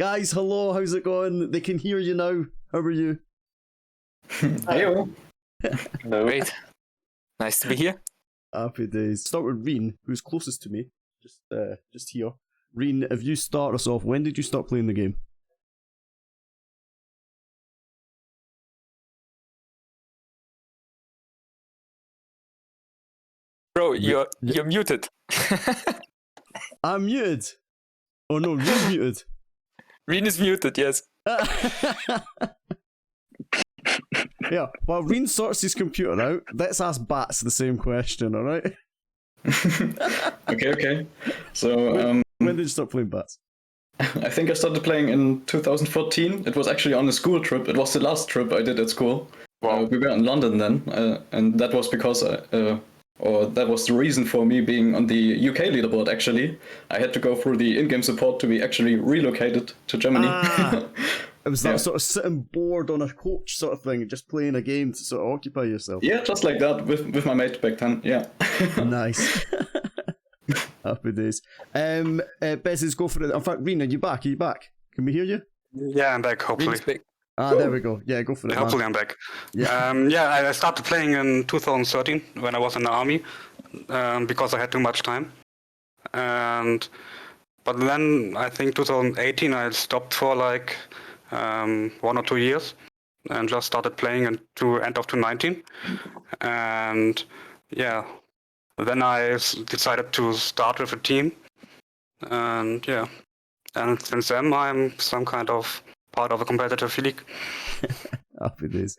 Guys, hello, how's it going? They can hear you now. How are you? Hello. Hello. Great. Nice to be here. Happy days. Start with Reen, who's closest to me. Just here. Reen, if you start us off, when did you start playing the game? Bro, you're muted. I'm muted. Oh no, Reen's muted. Reen is muted, yes. Yeah, while Reen sorts his computer out, let's ask Bats the same question, alright? Okay. So, when did you start playing Bats? I think I started playing in 2014. It was actually on a school trip. It was the last trip I did at school. Wow. We were in London then, and that was because, or that was the reason for me being on the UK leaderboard, actually. I had to go through the in-game support to be actually relocated to Germany. It was that sort of sitting bored on a coach sort of thing, just playing a game to sort of occupy yourself. Yeah, just like that with my mate back then. Yeah. Nice. Happy days. Bezes, go for it. In fact, Reen, are you back? Can we hear you? Yeah, I'm back, hopefully. There we go. Yeah, go for it. Hopefully I'm back. Yeah. I started playing in 2013 when I was in the army because I had too much time. But then I think 2018 I stopped for like 1 or 2 years and just started playing into end of 2019. And yeah, then I decided to start with a team. And yeah, and since then I'm some kind of part of a competitive league. Happy days.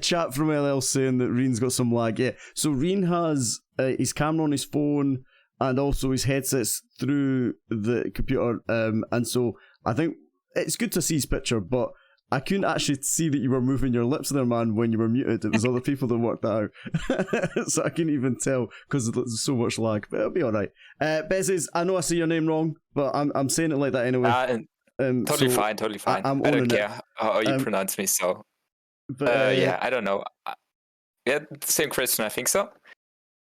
Chat from LL saying that Reen's got some lag. Yeah, so Reen has his camera on his phone and also his headsets through the computer. And so I think it's good to see his picture, but I couldn't actually see that you were moving your lips there, man, when you were muted. It was other people that worked that out. So I couldn't even tell because there's so much lag, but it'll be alright. Bezes, I know I say your name wrong, but I'm saying it like that anyway. Totally fine. I don't care how you pronounce me, so. But I don't know. Same question, I think so.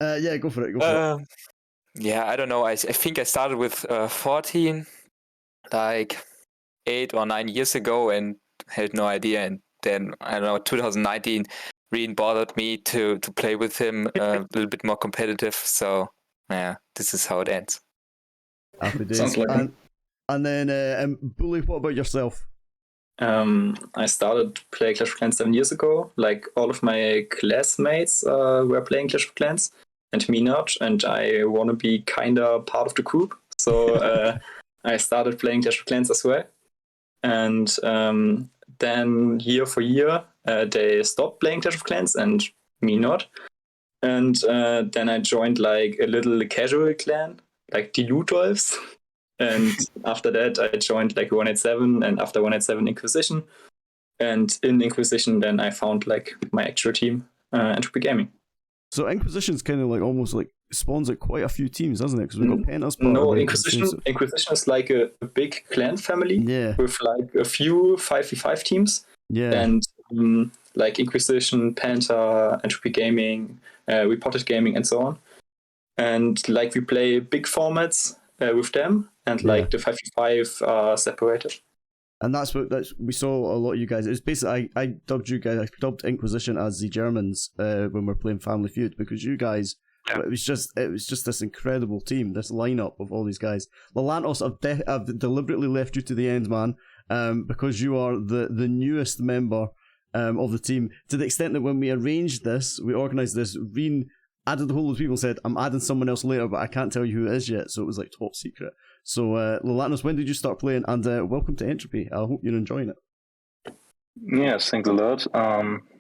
Go for it. Yeah, I don't know. I think I started with 14, like 8 or 9 years ago, and had no idea. And then, I don't know, 2019, Reen bothered me to play with him a little bit more competitive. So, yeah, this is how it ends. Happy days. Sounds like and then, Bully, what about yourself? I started playing Clash of Clans 7 years ago. Like, all of my classmates were playing Clash of Clans, and me not, and I want to be kind of part of the group. So I started playing Clash of Clans as well. And then year for year, they stopped playing Clash of Clans, and me not. And then I joined like a little casual clan, like the Ludolfs. And after that, I joined like 187, and after 187, Inquisition. And in Inquisition, then I found like my actual team, Entropy Gaming. So Inquisition's kind of like almost like spawns like quite a few teams, doesn't it? Because we've got Penta's part. No, Inquisition is like a big clan family with like a few 5v5 teams. Yeah. And like Inquisition, Penta, Entropy Gaming, Reported Gaming, and so on. And like we play big formats with them, and like the 5v5 are separated. And that's we saw a lot of you guys. It was basically I dubbed you guys. I dubbed Inquisition as the Germans when we're playing Family Feud, because you guys. Yeah. It was just this incredible team, this lineup of all these guys. Lalantos, I've deliberately left you to the end, man, because you are the newest member of the team. To the extent that when we arranged this, we organised this, Reen added the whole of people and said, I'm adding someone else later, but I can't tell you who it is yet, so it was like top secret. So Lalantos, when did you start playing? And welcome to Entropy. I hope you're enjoying it. Yes, thanks a lot.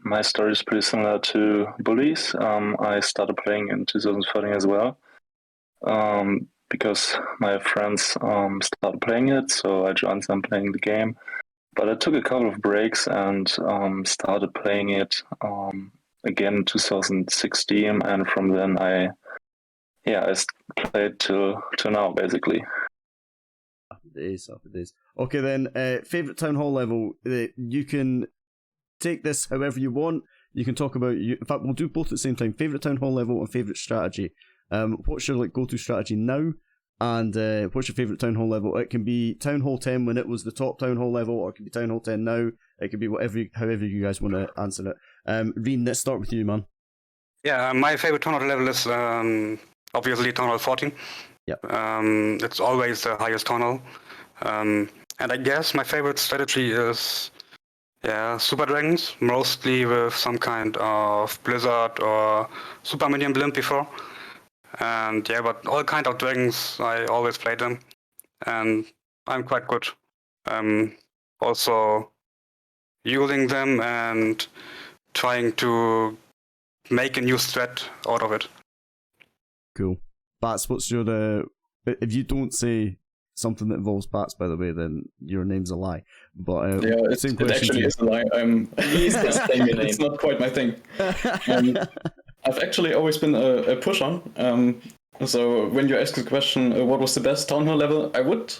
My story is pretty similar to Bully's. I started playing in 2014 as well, because my friends started playing it, so I joined them playing the game. But I took a couple of breaks and started playing it again in 2016, and from then I played till now, basically. Happy days. Okay then, favourite Town Hall level. You can take this however you want. You can talk about, in fact we'll do both at the same time. Favourite Town Hall level and favourite strategy. What's your like go-to strategy now? And what's your favourite Town Hall level? It can be Town Hall 10 when it was the top Town Hall level, or it can be Town Hall 10 now. It can be however you guys want to answer it. Reen, let's start with you, man. Yeah, my favorite Town Hall level is obviously Town Hall 14. Yep. It's always the highest Town Hall. And I guess my favorite strategy is Super Dragons, mostly with some kind of Blizzard or Super Minion Blimp before. And but all kind of dragons, I always play them. And I'm quite good. Also using them and trying to make a new strat out of it. Cool. Bats, what's your... if you don't say something that involves bats, by the way, then your name's a lie. But it actually is a lie. It's not quite my thing. I've actually always been a push-on. So when you ask the question, what was the best Town Hall level, I would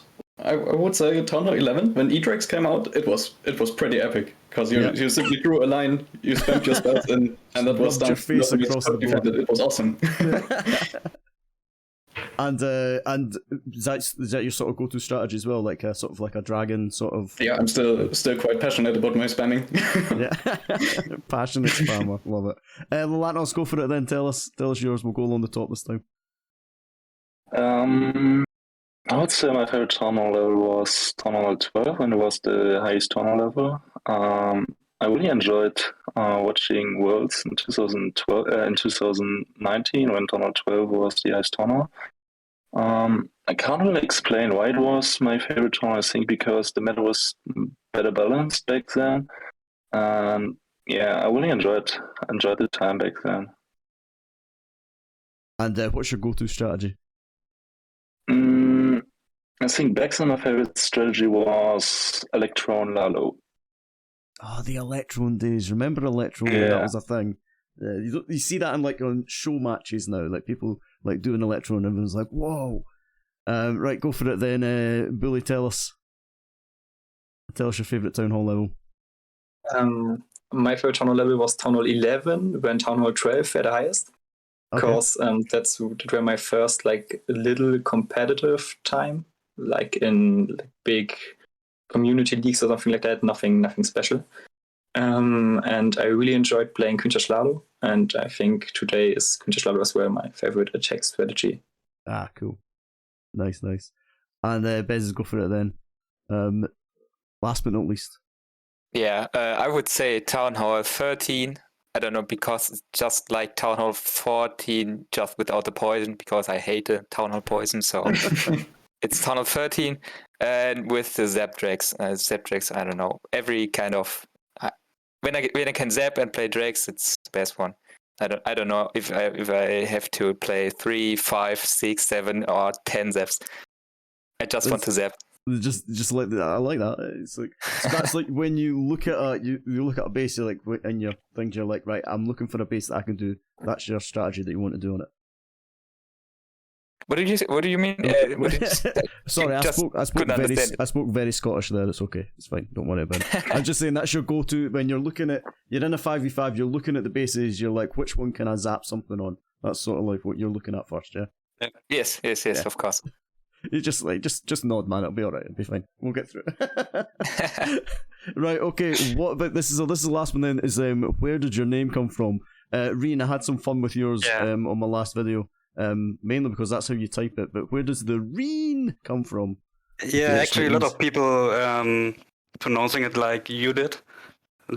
say Town Hall 11. When E-Drax came out, it was pretty epic because you simply drew a line, you spammed your spells in, and that was done. Your face across the board. It was awesome. And is that your sort of go-to strategy as well, like a dragon sort of? Yeah, I'm still quite passionate about my spamming. Yeah, passionate spammer, love it. Lalanos, go for it then. Tell us yours. We'll go along the top this time. I would say my favorite Town Hall level was Town Hall 12, and it was the highest Town Hall level. I really enjoyed watching Worlds in 2019 when Town Hall 12 was the highest Town Hall. I can't really explain why it was my favorite Town Hall. I think because the meta was better balanced back then. I really enjoyed the time back then. And what's your go-to strategy? I think back then my favorite strategy was Electron Lalo. Oh, the Electron days. Remember Electron when that was a thing? You see that in on show matches now, like people like doing Electron and everyone's like, whoa. Right, go for it then. Bully, tell us your favourite Town Hall level. My favorite Town Hall level was Town Hall 11 when Town Hall 12 were the highest. Because that's where my first little competitive time, in big community leagues or something like that. Nothing special. And I really enjoyed playing Quinchaslalo, and I think today is Quinchaslalo as well my favorite attack strategy. Ah, cool, nice. And Bez, go for it then. Last but not least. Yeah, I would say Town Hall 13. I don't know, because it's just like Town Hall 14, just without the poison, because I hate the Town Hall poison, so it's Town Hall 13, and with the Zapdrax. Zapdrax, I don't know, every kind of... when I can zap and play Drax, it's the best one. I don't know if I have to play 3, 5, 6, 7, or 10 zaps. I just want to zap. Just like that. I like that. It's like that's like when you look at you look at a base, you're like in your things, you're like, right, I'm looking for a base that I can do. That's your strategy that you want to do on it. What do you mean? Sorry, I spoke very Scottish there. It's okay. It's fine. Don't worry about it. I'm just saying that's your go-to when you're looking at you're in a 5v5. You're looking at the bases. You're like, which one can I zap something on? That's sort of like what you're looking at first, yeah. Yes, yeah. Of course. You just nod, man. It'll be alright. It'll be fine. We'll get through it. Right. Okay. What about this? Is the last one then? Is where did your name come from? Reen, I had some fun with yours on my last video. Mainly because that's how you type it. But where does the Reen come from? Yeah, actually, a lot of people pronouncing it like you did,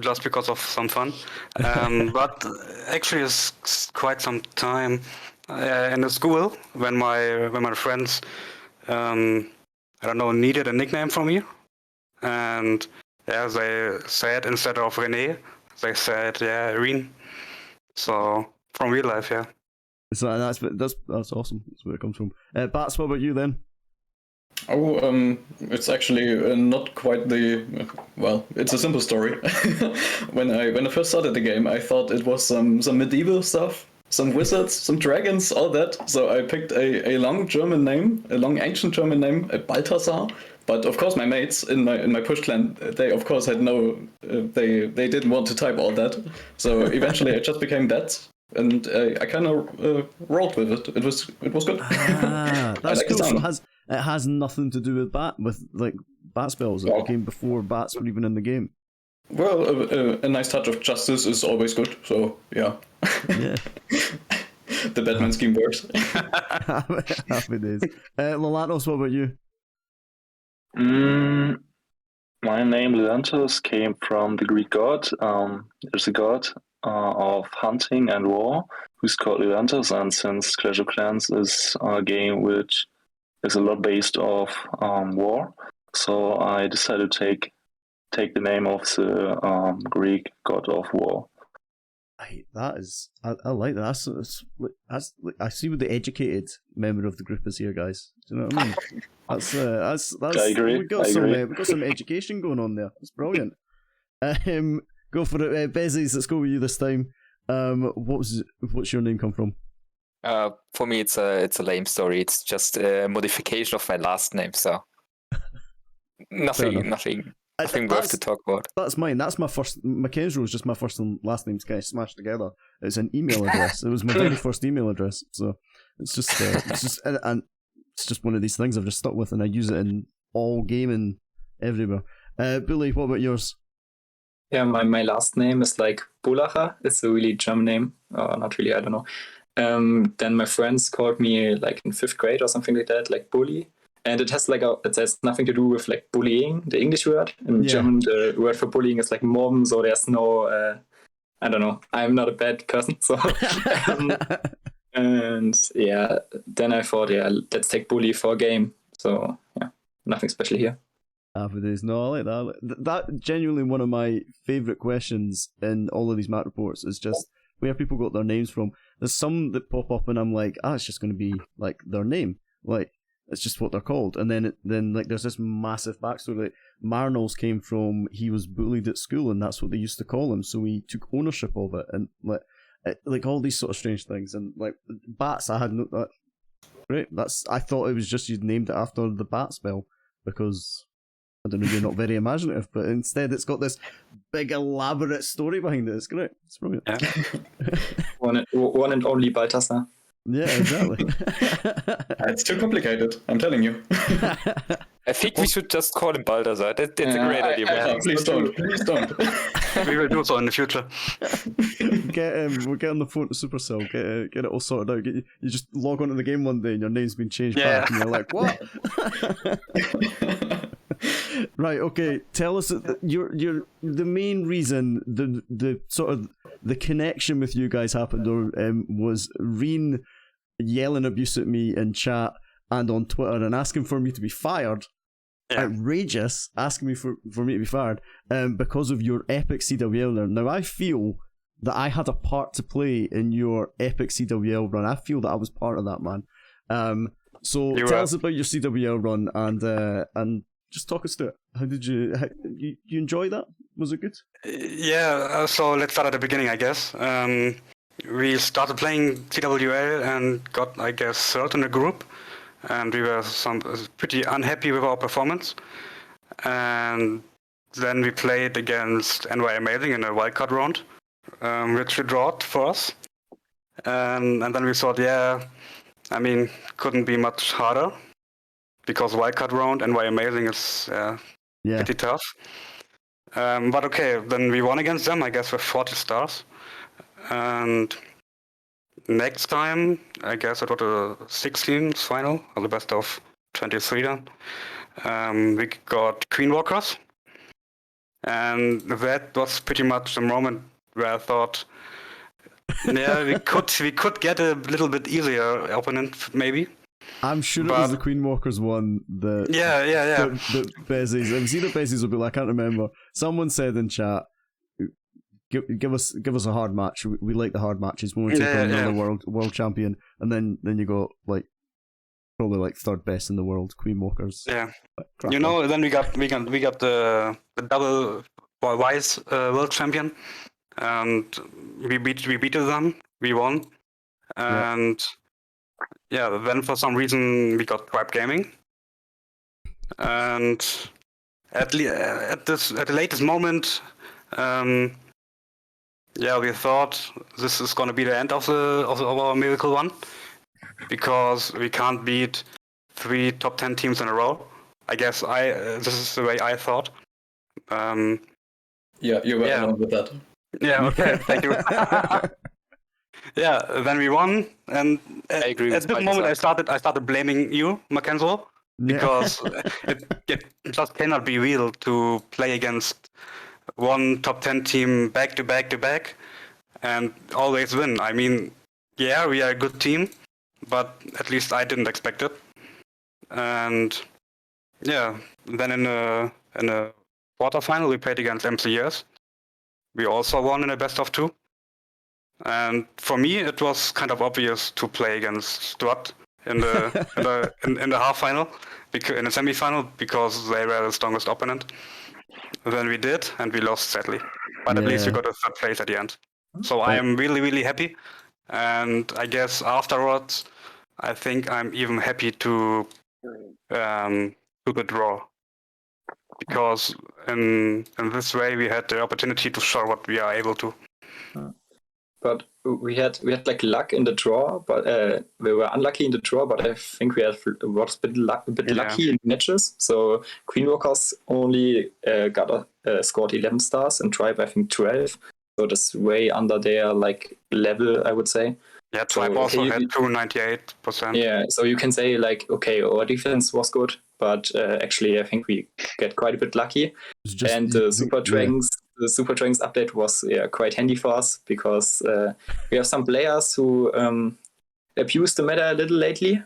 just because of some fun. But actually, it's quite some time in the school when my friends. I don't know, needed a nickname from me, and they said instead of René, they said Reen. So from real life, yeah. So that's awesome. That's where it comes from. Bats, what about you then? Oh, it's actually not quite it's a simple story. When I first started the game, I thought it was some medieval stuff. Some wizards, some dragons, all that. So I picked a long German name, a long ancient German name, Balthasar. But of course, my mates in my push clan, they of course had they didn't want to type all that. So eventually, I just became that. and I kind of rolled with it. It was good. Ah, that's like the cool. So sound. it has nothing to do with bat spells. It Well, came before bats were even in the game. Well, a nice touch of justice is always good. So yeah, Yeah. the Batman scheme works. Happy days. Lolatos, what about you? My name Lelantos came from the Greek god. There's a god of hunting and war who's called Lelantos, and since Clash of Clans is a game which is a lot based off war, so I decided to take the name of the Greek god of war. I like that. I see what the educated member of the group is here, guys. Do you know what I mean? That's. I agree. We've got some education going on there. It's brilliant. Go for it, Bezzies. Let's go with you this time. What's your name come from? For me, it's a lame story. It's just a modification of my last name, so nothing worth to talk about. That's mine. That's my first. McKenzie was just my first and last names kind of smashed together. It's an email address. It was my very first email address. So it's just it's just one of these things I've just stuck with, and I use it in all gaming everywhere. Bully, what about yours? Yeah, my last name is like Bulacher. It's a really German name. Not really, I don't know. Then my friends called me like in 5th grade or something like that, like Bully. And it has nothing to do with like bullying, the English word. In German, the word for bullying is like mobben, so there's no, I don't know, I'm not a bad person. So, and yeah, then I thought, let's take Bully for a game. So yeah, nothing special here. Happy days. No, I like that. That genuinely one of my favourite questions in all of these Matt reports is just where people got their names from. There's some that pop up and I'm like, it's just going to be like their name. Like, it's just what they're called. And then there's this massive backstory. Like, Marnell's came from, he was bullied at school and that's what they used to call him. So he took ownership of it. And like all these sort of strange things. And like bats, I had no, great. I thought it was just you'd named it after the bat spell because I don't know, you're not very imaginative, but instead it's got this big elaborate story behind it. It's great. It's brilliant. Yeah. one and only Balthasar. Yeah, exactly. It's too complicated, I'm telling you. I think we should just call him Balthasar. That's a great idea. Please don't. We will do so in the future. We'll get on the phone to Supercell, get it all sorted out. You just log onto the game one day and your name's been changed back, and you're like, what? Right, okay. Tell us you're the main reason the sort of the connection with you guys happened was Reen yelling abuse at me in chat and on Twitter and asking for me to be fired. Yeah. Outrageous, asking me for me to be fired because of your epic CWL run. Now I feel that I had a part to play in your epic CWL run. I feel that I was part of that, man. So tell us about your CWL run and just talk us through it. How did you enjoy that? Was it good? Yeah, so let's start at the beginning, I guess. We started playing CWL and got, I guess, third in the group. And we were pretty unhappy with our performance. And then we played against NY Amazing in a wildcard round, which we drawed for us. And then we thought, couldn't be much harder. Because wildcard round and NY Amazing is pretty tough. But okay, then we won against them, I guess, with 40 stars. And next time, I guess it was the 16th final, or the best of 23 then. We got Queen Walkers. And that was pretty much the moment where I thought, we could get a little bit easier opponent, maybe. I'm sure it was the Queen Walkers one that the Bezzies. It was either Bezzies or Bill, I can't remember. Someone said in chat, give us a hard match. We like the hard matches when we take on another world champion, and then you go like probably like third best in the world, Queen Walkers. Yeah, then we got the double Wise world champion, and we beat them. We won, and. Yeah, then for some reason we got Tribe Gaming, and at the latest moment, Yeah, we thought this is going to be the end of our miracle run, because we can't beat 3 top 10 teams in a row. I guess this is the way I thought. Yeah, you were along with that. Yeah, okay, thank you. Yeah, then we won, and I agree at with this moment I started blaming you, Mackenzie, because it just cannot be real to play against one top 10 team back to back and always win. I mean, yeah, we are a good team, but at least I didn't expect it. And yeah, then in a quarterfinal we played against MCES. We also won in a best of 2. And for me, it was kind of obvious to play against Stuart in the in the half final, in the semi-final, because they were the strongest opponent. Then we did, and we lost sadly. But at least we got a 3rd place at the end. So I am really, really happy. And I guess afterwards, I think I'm even happy to the draw, because in this way we had the opportunity to show what we are able to. But we had like luck in the draw, but we were unlucky in the draw. But I think we was a bit lucky in matches. So Queenwalkers only scored 11 stars, and Tribe I think 12. So that's way under their like level, I would say. Yeah, Tribe also had 298%. Yeah, so you can say like, okay, our defense was good, but actually I think we get quite a bit lucky. And the Super Dragons. The Super Dragons update was quite handy for us, because we have some players who abused the meta a little lately.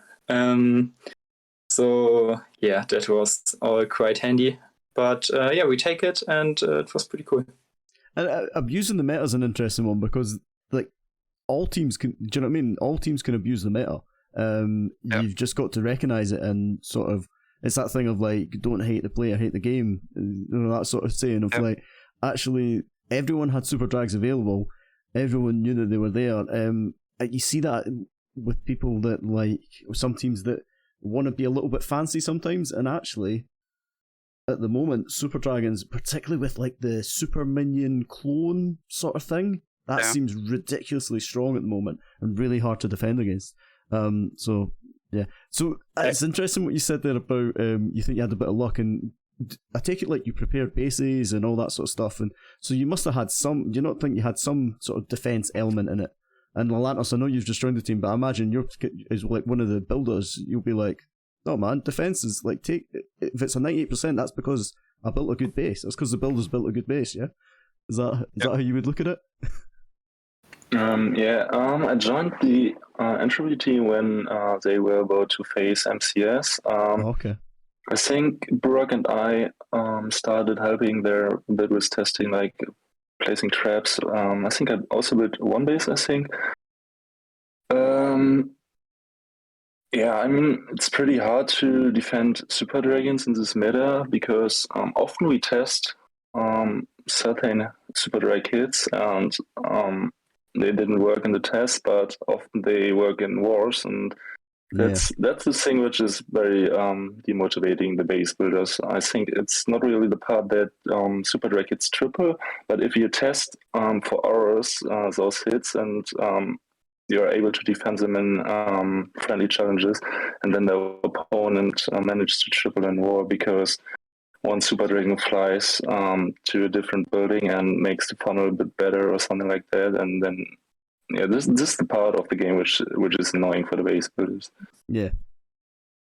So yeah, that was all quite handy. But yeah, we take it, and it was pretty cool. And abusing the meta is an interesting one, because like all teams can. Do you know what I mean? All teams can abuse the meta. You've just got to recognize it, and sort of, it's that thing of like, don't hate the player, hate the game. You know, that sort of saying of like, actually, everyone had super drags available. Everyone knew that they were there. You see that with people that like, some teams that want to be a little bit fancy sometimes, and actually, at the moment, Super Dragons, particularly with like the Super Minion clone sort of thing, that seems ridiculously strong at the moment and really hard to defend against. So yeah, so it's interesting what you said there about you think you had a bit of luck, and I take it like you prepared bases and all that sort of stuff, and so you must have had some. Do you not think you had some sort of defense element in it? And Lalantos, I know you've just joined the team, but I imagine you're is like one of the builders. You'll be like, no man, defense is like, take if it's a 98%, that's because I built a good base. That's because the builders built a good base. Yeah, is that how you would look at it? I joined the Entropy team when they were about to face MCS. Okay. I think Brock and I started helping there a bit with testing, like placing traps. I think I also built one base, I think. I mean, it's pretty hard to defend Super Dragons in this meta, because often we test certain Super Drag kits, and they didn't work in the test, but often they work in wars, and that's the thing which is very demotivating the base builders. I think it's not really the part that Super Drag hits triple, but if you test for hours those hits, and you're able to defend them in friendly challenges, and then the opponent manages to triple in war because one Super Dragon flies to a different building and makes the funnel a bit better or something like that, and then this is the part of the game which is annoying for the base builders. Yeah.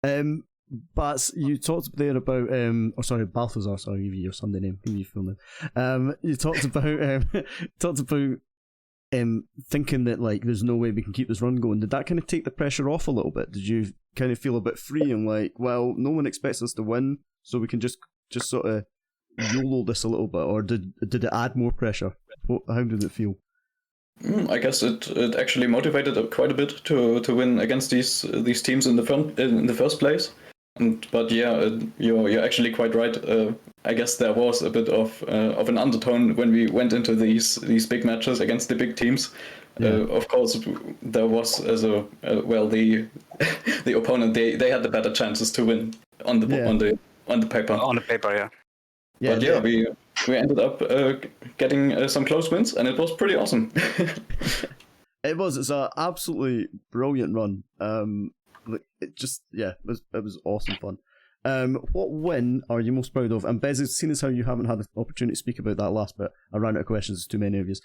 But you talked there about Balthazar, sorry, give you your Sunday name, give you your full name. You talked about thinking that like there's no way we can keep this run going. Did that kind of take the pressure off a little bit? Did you kind of feel a bit free and like, well, no one expects us to win, so we can just sort of YOLO this a little bit, or did it add more pressure? How did it feel? I guess it actually motivated quite a bit to win against these teams in the first place. But yeah, you're actually quite right. I guess there was a bit of an undertone when we went into these big matches against the big teams. Yeah. Of course, there was the opponent. They had the better chances to win on the paper. On the paper, yeah. But yeah, we ended up getting some close wins, and it was pretty awesome. It's an absolutely brilliant run. It was awesome fun. What win are you most proud of? And Bez, seeing as how you haven't had the opportunity to speak about that last bit, I ran out of questions, there's too many of you.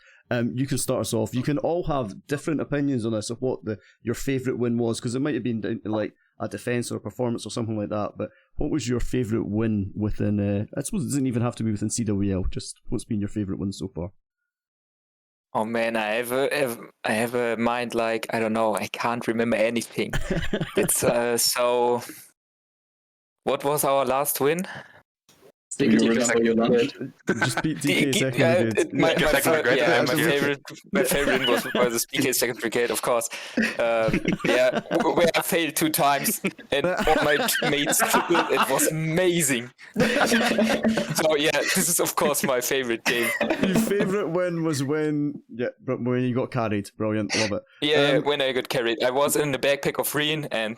You can start us off. You can all have different opinions on this of what your favourite win was, because it might have been down to like a defence or a performance or something like that, but what was your favourite win within, I suppose it doesn't even have to be within CWL, just what's been your favourite win so far? Oh man, I have a mind like, I don't know, I can't remember anything. It's so. What was our last win? Do you remember your lunch? Just beat DK second brigade. My favorite was the DK second brigade, of course. Where I failed 2 times and all my mates tripled. It was amazing. So yeah, this is of course my favorite game. Your favourite win was when you got carried. Brilliant, love it. Yeah, when I got carried. I was in the backpack of Reen, and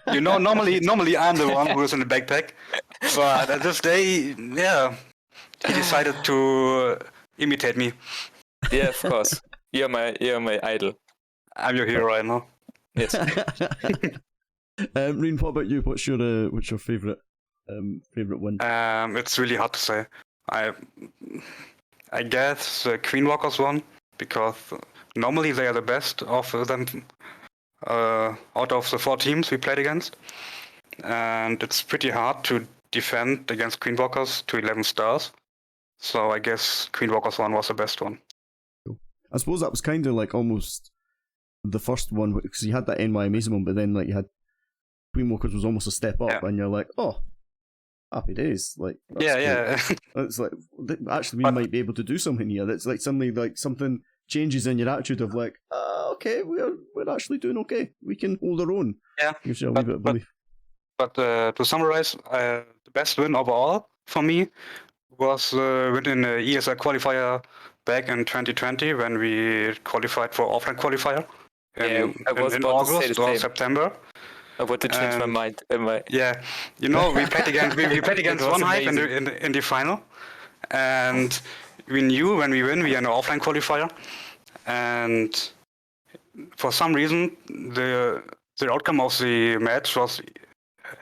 normally I'm the one who is in the backpack, but this day, yeah, he decided to imitate me. Yeah, of course. You're my idol. I'm your hero right now. Yes. Reen, what about you? What's your favourite win? It's really hard to say. I guess the Queen Walkers won, because normally they are the best of them out of the 4 teams we played against, and it's pretty hard to defend against Queen Walkers to 11 stars. So I guess Queen Walkers 1 was the best one. Cool. I suppose that was kind of like almost the first one, because you had that NY Amazement, but then like you had Queen Walkers was almost a step up, and you're like, oh, happy days. Like, yeah. It's like, actually, we might be able to do something here. That's like suddenly like something changes in your attitude of like, okay, we're actually doing okay. We can hold our own. Yeah. Gives you a wee bit of belief. But to summarize, the best win overall for me was winning the ESL qualifier back in 2020 when we qualified for offline qualifier in August or September. I want to change my mind. Yeah, we played against One Hive in the final, and we knew when we win we are in an offline qualifier, and for some reason the outcome of the match was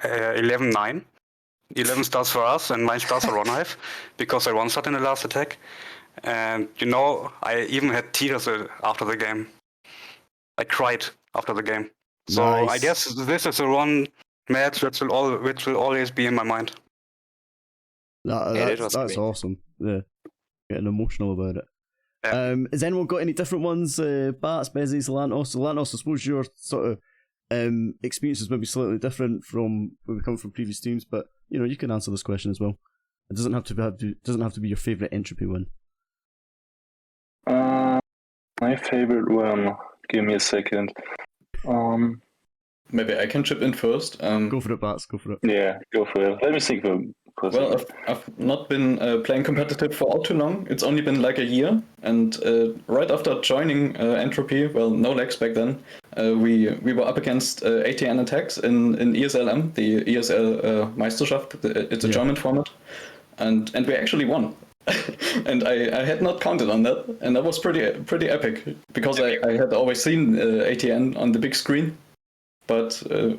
11-9. 11 stars for us and 9 stars for One Hive, because I one-shot in the last attack. And I even had tears after the game. I cried after the game. So nice. I guess this is the one match which will always be in my mind. That's awesome. Yeah, getting emotional about it. Yeah. Has anyone got any different ones? Bats, Bezzies, Lantos. Lantos, I suppose your sort of experiences may be slightly different from where we come from previous teams, but you can answer this question as well. It doesn't have to be your favourite Entropy win. My favourite win. Give me a second. Maybe I can chip in first. Go for it, Bats. Go for it. Yeah, go for it. Let me think for a second. Well, I've not been playing competitive for all too long. It's only been like a year, and right after joining Entropy, well, no legs back then, we were up against ATN attacks in ESLM, the ESL Meisterschaft. It's a German format, and we actually won. And I had not counted on that, and that was pretty epic, because I had always seen ATN on the big screen, but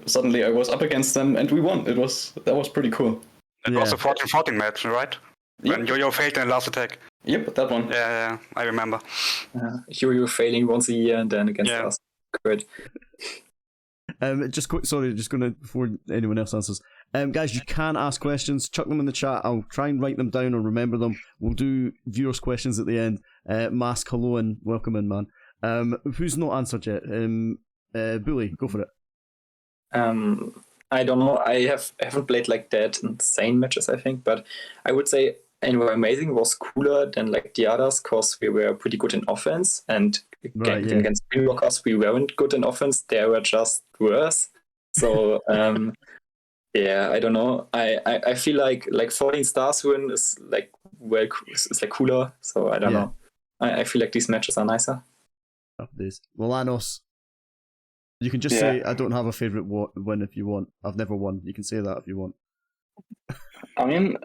suddenly I was up against them and we won. That was pretty cool. It was a 14-14 match, right? When Yo-Yo failed in the last attack. Yep, that one. Yeah, I remember. Yo-Yo failing once a year and then against us. Good. Just going to, before anyone else answers, guys, you can ask questions. Chuck them in the chat. I'll try and write them down or remember them. We'll do viewers' questions at the end. Mask, hello and welcome in, man. Who's not answered yet? Bully, go for it. I don't know. I haven't played like that insane matches, I think, but I would say Anyway Amazing was cooler than like the others because we were pretty good in offense, and against Greenwalkers we weren't good in offense. They were just worse. So I don't know. I feel like 14 stars win is like it's like cooler. So I don't know. I feel like these matches are nicer. Well, Anos, you can just say I don't have a favorite win if you want. I've never won. You can say that if you want. I mean,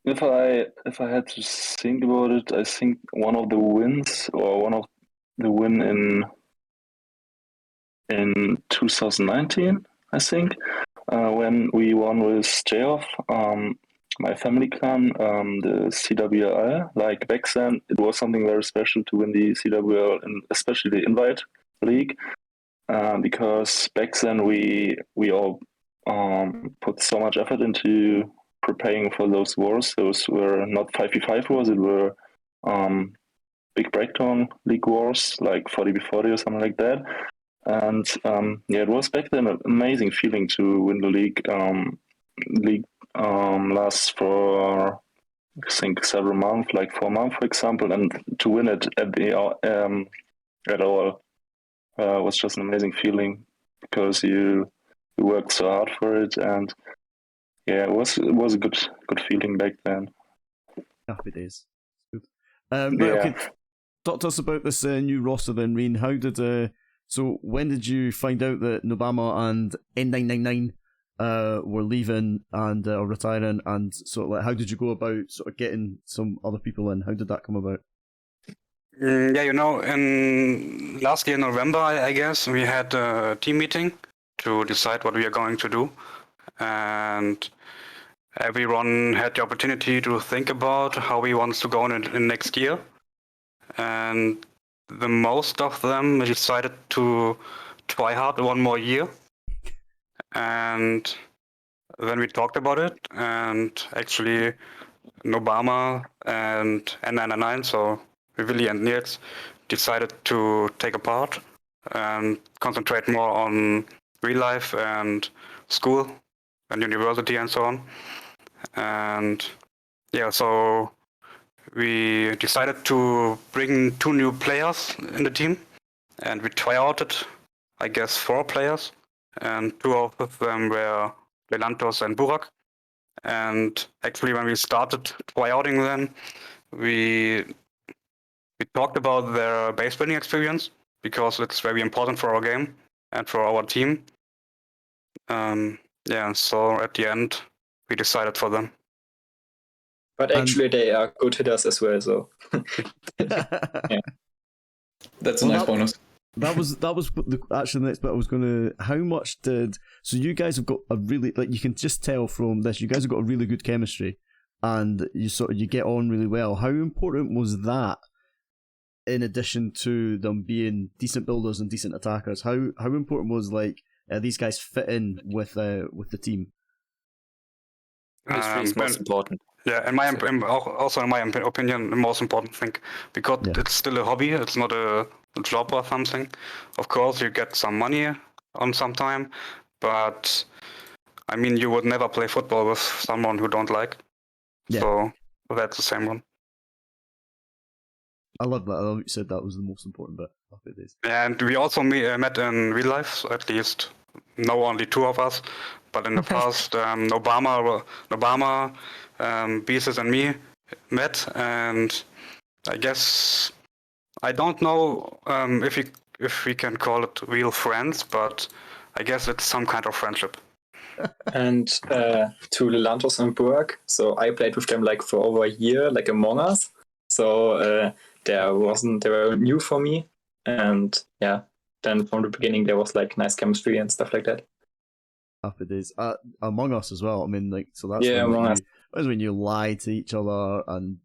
if I had to think about it, I think one of the wins or one of the win in 2019, I think, when we won with J-Off, my family clan, the CWL. Like back then, it was something very special to win the CWL and especially the Invite League, because back then we all put so much effort into preparing for those wars. Those were not 5v5 wars; it were big breakdown league wars, like 40v40 or something like that. And yeah, it was back then an amazing feeling to win the league. League lasts for I think several months, like 4 months, for example, and to win it at all was just an amazing feeling because you worked so hard for it, and yeah, it was a good feeling back then. Happy days. Good. Right, okay. Talk to us about this new roster then, Reen. How did so when did you find out that Nobama and N999 were leaving and or retiring, and sort of like how did you go about sort of getting some other people in? How did that come about? Yeah, in last year November, I guess, we had a team meeting to decide what we are going to do, and everyone had the opportunity to think about how we want to go in next year, and the most of them decided to try hard one more year. And then we talked about it, and actually Nobama and N99, so Willy and Niels, decided to take a part and concentrate more on real life and school and university and so on. And yeah, so we decided to bring 2 new players in the team, and we tryouted, I guess, 4 players, and 2 of them were Lelantos and Burak. And actually, when we started tryouting them, we talked about their base building experience because it's very important for our game and for our team. Yeah, so at the end, we decided for them. But actually, they are good hitters as well, so. Yeah. That's a nice bonus. That was actually the next bit I was gonna. How much did so you guys have got a really like you can just tell from this you guys have got a really good chemistry, and you get on really well. How important was that? In addition to them being decent builders and decent attackers, how important was like these guys fit in with the team? Chemistry is most important. Yeah, in my opinion, the most important thing, because it's still a hobby. It's not a job or something. Of course, you get some money on some time, but I mean, you would never play football with someone who don't like. Yeah. So that's the same one. I love that. I love you said that was the most important bit of it. And we also met in real life, so at least only 2 of us. But in the past, Nobama, Beezus and me met, and I guess I don't know if we can call it real friends, but I guess it's some kind of friendship. And to Lelantos and Burak, so I played with them like for over a year, like Among Us. So they were new for me, and yeah, then from the beginning there was like nice chemistry and stuff like that. Happy days. Among Us as well. I mean, like, so that's Among Us. That's when you lie to each other and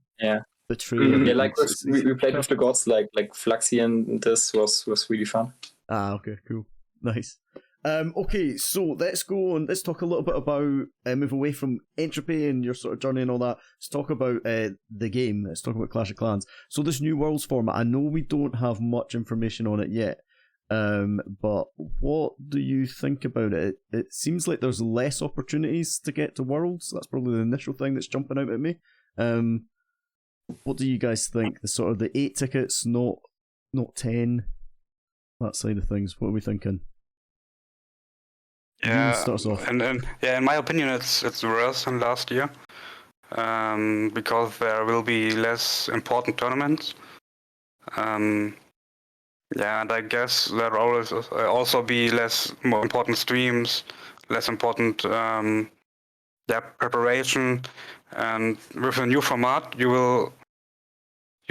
betray. Yeah, like we played with the gods, like Fluxy, and this was really fun. Okay, cool, nice. Okay, so let's go on. Let's talk a little bit about move away from Entropy and your sort of journey and all that. Let's talk about the game. Let's talk about Clash of Clans. So this new Worlds format, I know we don't have much information on it yet, but what do you think about it? It seems like there's less opportunities to get to Worlds. That's probably the initial thing that's jumping out at me. What do you guys think? The sort of the 8 tickets, not 10, that side of things. What are we thinking? Yeah, and in my opinion, it's worse than last year, because there will be less important tournaments. And I guess there will also be more important streams, less important preparation, and with a new format, you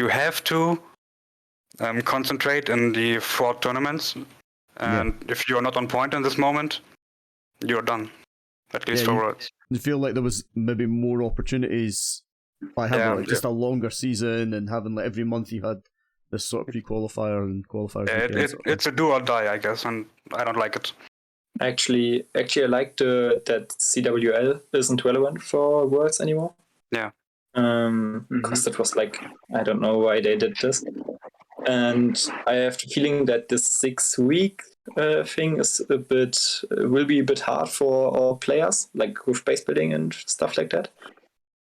have to concentrate in the 4 tournaments, and if you're not on point in this moment, you're done. At least for Worlds. You feel like there was maybe more opportunities by having just a longer season and having like every month you had this sort of pre-qualifier and qualifiers. Yeah, it's a do or die, I guess, and I don't like it. Actually, I like that CWL isn't relevant for Worlds anymore. Yeah. Because it was like, I don't know why they did this. And I have the feeling that this 6-week thing will be a bit hard for all players, like with base building and stuff like that.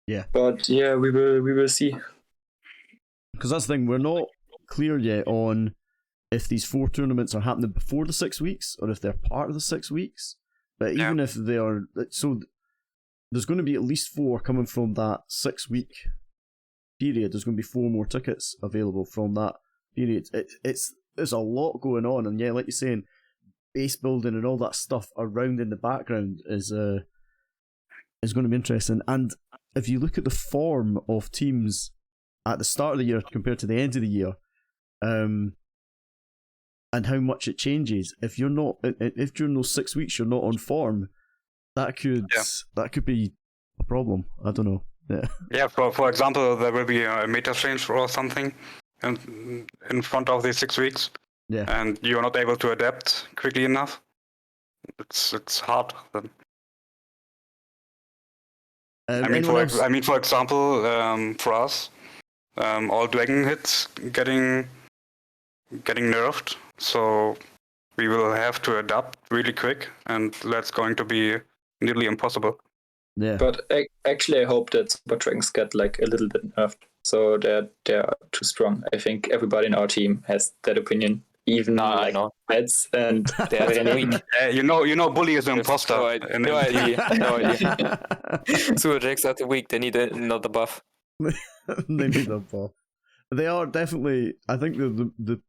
Yeah. But yeah, we will see. Because that's the thing, we're not clear yet on if these 4 tournaments are happening before the 6 weeks or if they're part of the 6 weeks. But even if they are, so there's going to be at least 4 coming from that 6-week period. There's going to be 4 more tickets available from that period. There's a lot going on, and like you're saying, base building and all that stuff around in the background is going to be interesting. And if you look at the form of teams at the start of the year compared to the end of the year, and how much it changes, if during those 6 weeks you're not on form, that could be a problem. I don't know. Yeah. For example, there will be a meta change or something in front of these 6 weeks. Yeah. And you're not able to adapt quickly enough. It's hard then. For example, for us, all dragon hits getting nerfed, so we will have to adapt really quick, and that's going to be nearly impossible. Yeah. But actually, I hope that Super Dragons get like a little bit nerfed, so they're too strong. I think everybody in our team has that opinion. Even Meds and they're weak. You know, Bully is an imposter. No idea. Super Drags are too weak. They need another buff. They need a buff. They are definitely. I think the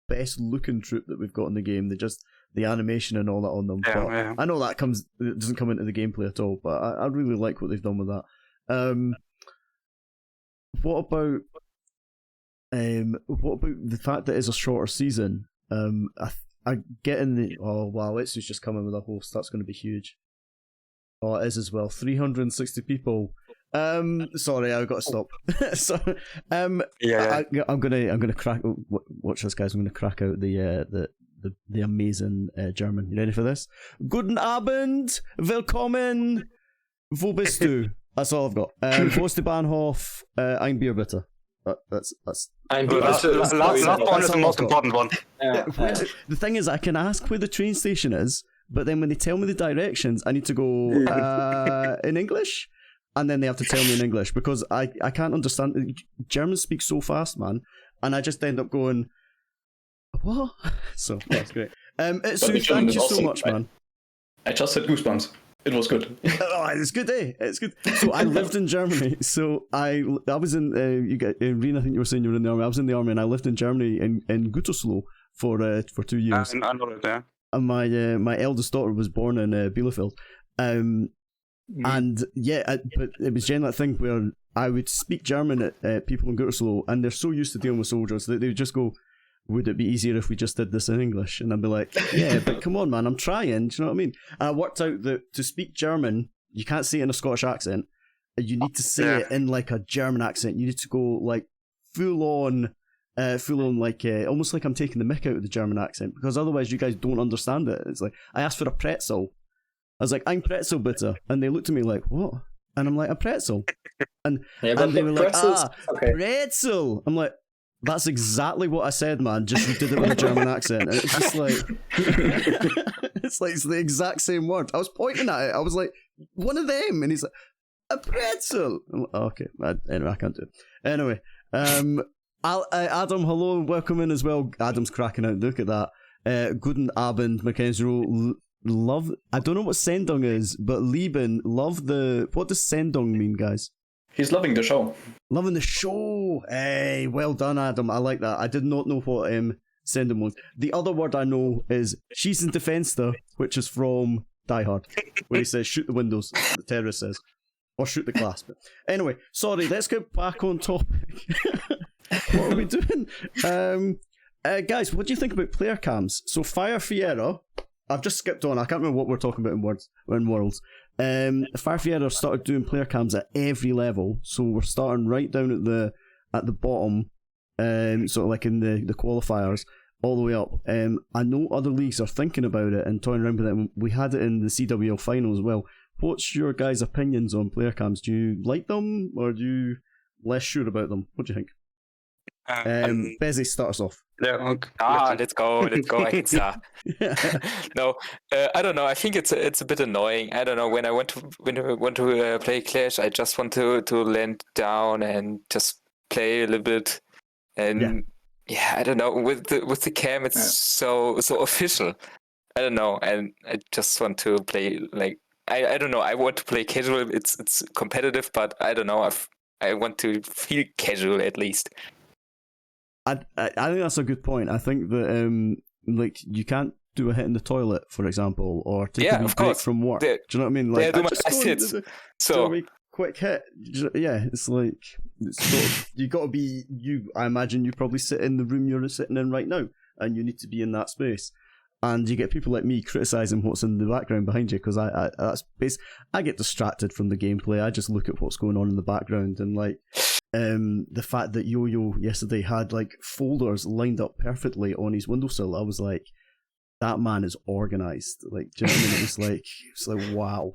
best looking troop that we've got in the game. The animation and all that on them. Yeah. I know it doesn't come into the gameplay at all. But I really like what they've done with that. What about the fact that it's a shorter season? I get in the Itsu's just coming with a host. That's going to be huge. Oh, it is as well. 360 people. Sorry, I've got to stop. So, I'm gonna crack. Watch this, guys. I'm gonna crack out the amazing German. You ready for this? Guten Abend, willkommen, wo bist du? That's all I've got. Wo ist der Bahnhof? Ein Bier bitte. That's. Last one is the most important one. The thing is, I can ask where the train station is, but then when they tell me the directions, I need to go in English, and then they have to tell me in English because I can't understand. Germans speak so fast, man, and I just end up going, what? So that's great. Sue, thank you so much, man. I just had goosebumps. It was good. It's good, eh? It's good. So I lived in Germany. So I was in Reen, I think you were saying you were in the army. I was in the army and I lived in Germany in Gütersloh for 2 years. I know it, yeah. And my eldest daughter was born in Bielefeld. And but it was generally that thing where I would speak German at people in Gütersloh, and they're so used to dealing with soldiers that they would just go, would it be easier if we just did this in English? And I'd be like, yeah, but come on, man, I'm trying. Do you know what I mean? And I worked out that to speak German, you can't say it in a Scottish accent. You need to say it in like a German accent. You need to go like full on like almost like I'm taking the mick out of the German accent, because otherwise you guys don't understand it. It's like, I asked for a pretzel. I was like, ein Pretzel bitte. And they looked at me like, what? And I'm like, a pretzel. And they were like, pretzel. I'm like, that's exactly what I said, man. Just you did it with a German accent. And it's just like, it's the exact same word. I was pointing at it. I was like, one of them. And he's like, a pretzel. I'm like, okay. Anyway, I can't do it. Anyway, Adam, hello and welcome in as well. Adam's cracking out. Look at that. Guten Abend, Mackenzie. Love. I don't know what Sendung is, but Lieben, love the. What does Sendung mean, guys? He's loving the show. Loving the show. Hey, well done, Adam. I like that. I did not know what Sendung was. The other word I know is Schießen Fenster, which is from Die Hard, where he says, shoot the windows, the terrorist says. Or shoot the glass. But anyway, sorry, let's get back on topic. What are we doing? Guys, what do you think about player cams? So Fire Fiera, I've just skipped on, I can't remember what we're talking about in Worlds. Fire Fiera started doing player cams at every level, so we're starting right down at the bottom, sort of like in the qualifiers, all the way up. I know other leagues are thinking about it and toying around with it. We had it in the CWL final as well. What's your guys' opinions on player cams? Do you like them, or do you less sure about them? What do you think? Bezzy, start us off. Yeah. Okay. Let's go. I can start. No, I don't know. I think it's a bit annoying. I don't know. When I want to play Clash, I just want to land down and just play a little bit. And I don't know. With the cam, it's so official. I don't know, and I just want to play like I don't know. I want to play casual. It's competitive, but I don't know. I want to feel casual at least. I think that's a good point. I think that like you can't do a hit in the toilet, for example, or take a break from work. Do you know what I mean? Like, do my best hits. So a quick hit. Yeah, it's like sort of, you got to be you. I imagine you probably sit in the room you're sitting in right now, and you need to be in that space. And you get people like me criticizing what's in the background behind you, because I get distracted from the gameplay. I just look at what's going on in the background, and like the fact that Yo-Yo yesterday had like folders lined up perfectly on his windowsill, I was like, that man is organized. Like, do you know what I mean? It's like wow.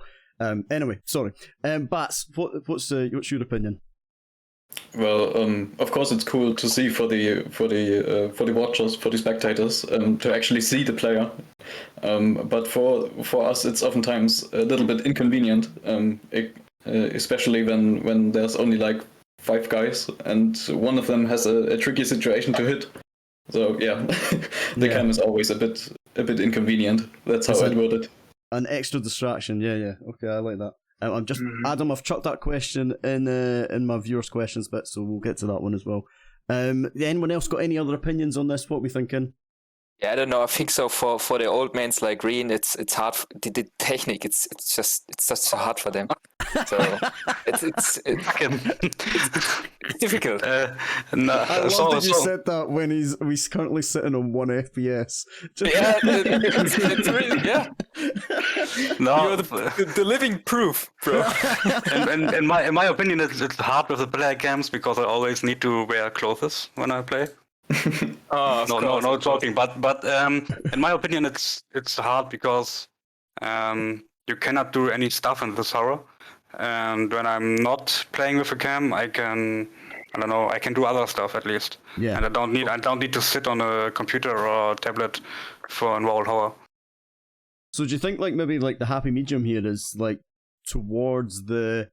Anyway, sorry. Bats, what's your opinion? Well, of course, it's cool to see for the watchers, for the spectators, to actually see the player. But for us, it's oftentimes a little bit inconvenient, especially when there's only like 5 guys and one of them has a tricky situation to hit. So yeah, the cam is always a bit inconvenient. That's how I'd word it. An extra distraction. Yeah. Okay, I like that. I'm just Adam. I've chucked that question in my viewers' questions bit, so we'll get to that one as well. Anyone else got any other opinions on this? What are we thinking? Yeah, I don't know. I think so for the old mans like Green, it's hard. The technique, it's just so hard for them. So it's difficult. No, I love that you said that when he's currently sitting on 1 FPS. Yeah, it's really, yeah. No, you're the living proof, bro. and in my opinion, it's hard with the player cams because I always need to wear clothes when I play. No joking. But in my opinion, it's hard because you cannot do any stuff in this horror. And when I'm not playing with a cam, I can do other stuff at least. Yeah. And I don't need to sit on a computer or a tablet for an whole horror. So do you think like maybe like the happy medium here is like towards the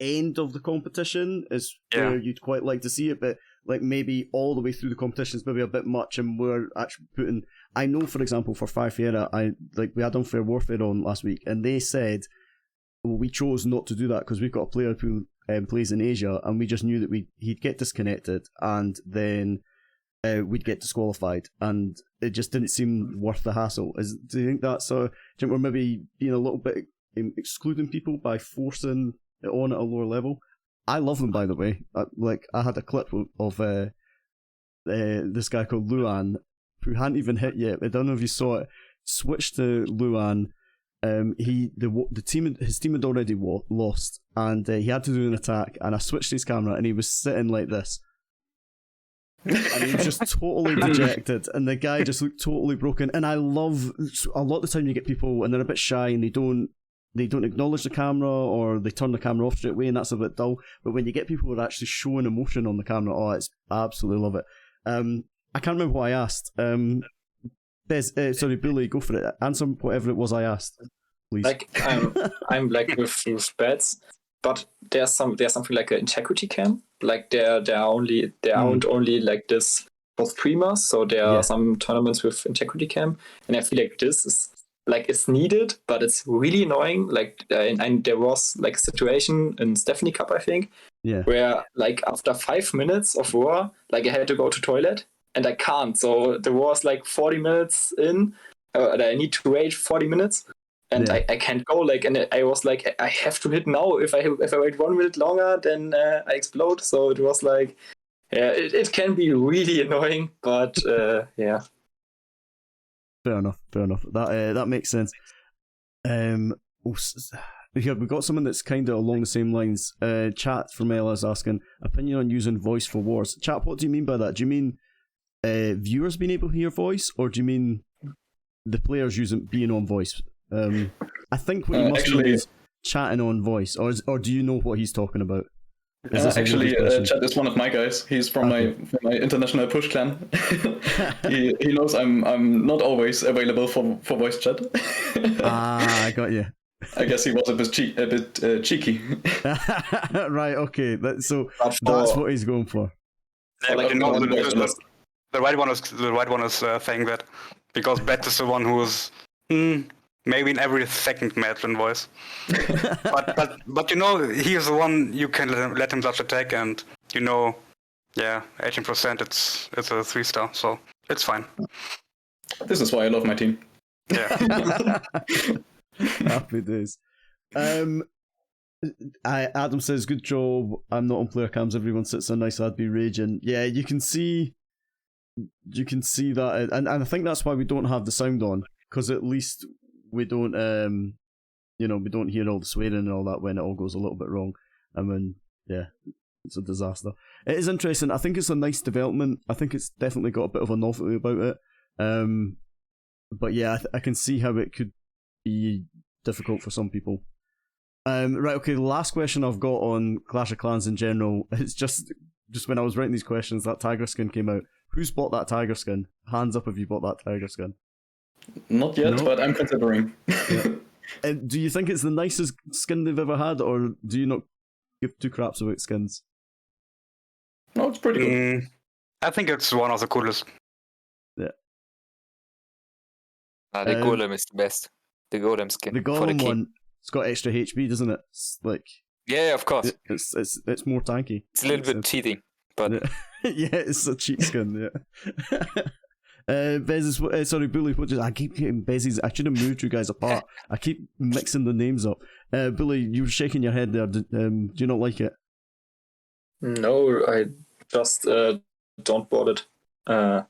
end of the competition is where you'd quite like to see it, but like maybe all the way through the competition is maybe a bit much, and we're actually putting. I know, for example, for Fire Fiera, we had Unfair Warfare on last week, and they said, well, we chose not to do that because we've got a player who plays in Asia, and we just knew that he'd get disconnected, and then we'd get disqualified, and it just didn't seem worth the hassle. Do you think that's do you think we're maybe being a little bit excluding people by forcing it on at a lower level? I love them, by the way. I had a clip of this guy called Luan, who hadn't even hit yet. I don't know if you saw it. Switched to Luan. His team had already lost, and he had to do an attack. And I switched his camera, and he was sitting like this, and he was just totally dejected. And the guy just looked totally broken. And I love a lot of the time you get people, and they're a bit shy, and they don't acknowledge the camera, or they turn the camera off straight away, and that's a bit dull. But when you get people who are actually showing emotion on the camera, I absolutely love it. I can't remember what I asked. Billy, go for it. Answer whatever it was I asked, please. Like I'm like with bets, but there's something like an integrity cam. Like there aren't only like this for streamers, so there are some tournaments with integrity cam, and I feel like this is. Like it's needed, but it's really annoying. Like, and there was like a situation in Stephanie Cup, I think, where like after 5 minutes of war, like I had to go to toilet and I can't. So the war is like 40 minutes in, and I need to wait 40 minutes, and I can't go, like, and I was like, I have to hit now. If I wait 1 minute longer, then I explode. So it was like, yeah, it can be really annoying, but yeah. Fair enough. That makes sense. Here we've got someone that's kind of along the same lines. Chat from Ella is asking opinion on using voice for wars. Chat, what do you mean by that? Do you mean viewers being able to hear voice, or do you mean the players being on voice? I think what you must mean is chatting on voice, or do you know what he's talking about? Actually, Chat is one of my guys. He's from my international push clan. he knows I'm not always available for voice chat. I got you. I guess he was a bit cheeky. Right. Okay. That's what he's going for. Yeah, like, the right one is saying that because Bet is the one who is maybe in every second match in voice. but he is the one you can let him dodge attack, and 18% it's a 3-star, so it's fine. This is why I love my team. Yeah. Happy days. Adam says, good job. I'm not on player cams. Everyone sits so nice. I'd be raging. Yeah, you can see that, and I think that's why we don't have the sound on, because at least we don't we don't hear all the swearing and all that when it all goes a little bit wrong. And when it's a disaster. It is interesting. I think it's a nice development. I think it's definitely got a bit of a novelty about it. But yeah, I can see how it could be difficult for some people. Right, okay, the last question I've got on Clash of Clans in general, it's just when I was writing these questions, that tiger skin came out. Who's bought that tiger skin? Hands up if you bought that tiger skin. Not yet, but I'm considering. Yeah. Do you think it's the nicest skin they've ever had, or do you not give two craps about skins? No, it's pretty good. I think it's one of the coolest. Yeah. The golem is the best. The golem skin. The golem one, it's got extra HP, doesn't it? It's like, yeah, of course. It's more tanky. It's a little bit cheating, but yeah, it's a cheat skin. Yeah. Bez is, sorry, Bully. I keep getting Bez's. I should have moved you guys apart. I keep mixing the names up. Bully, you were shaking your head there. Do you not like it? No, I just don't bought it. Yeah,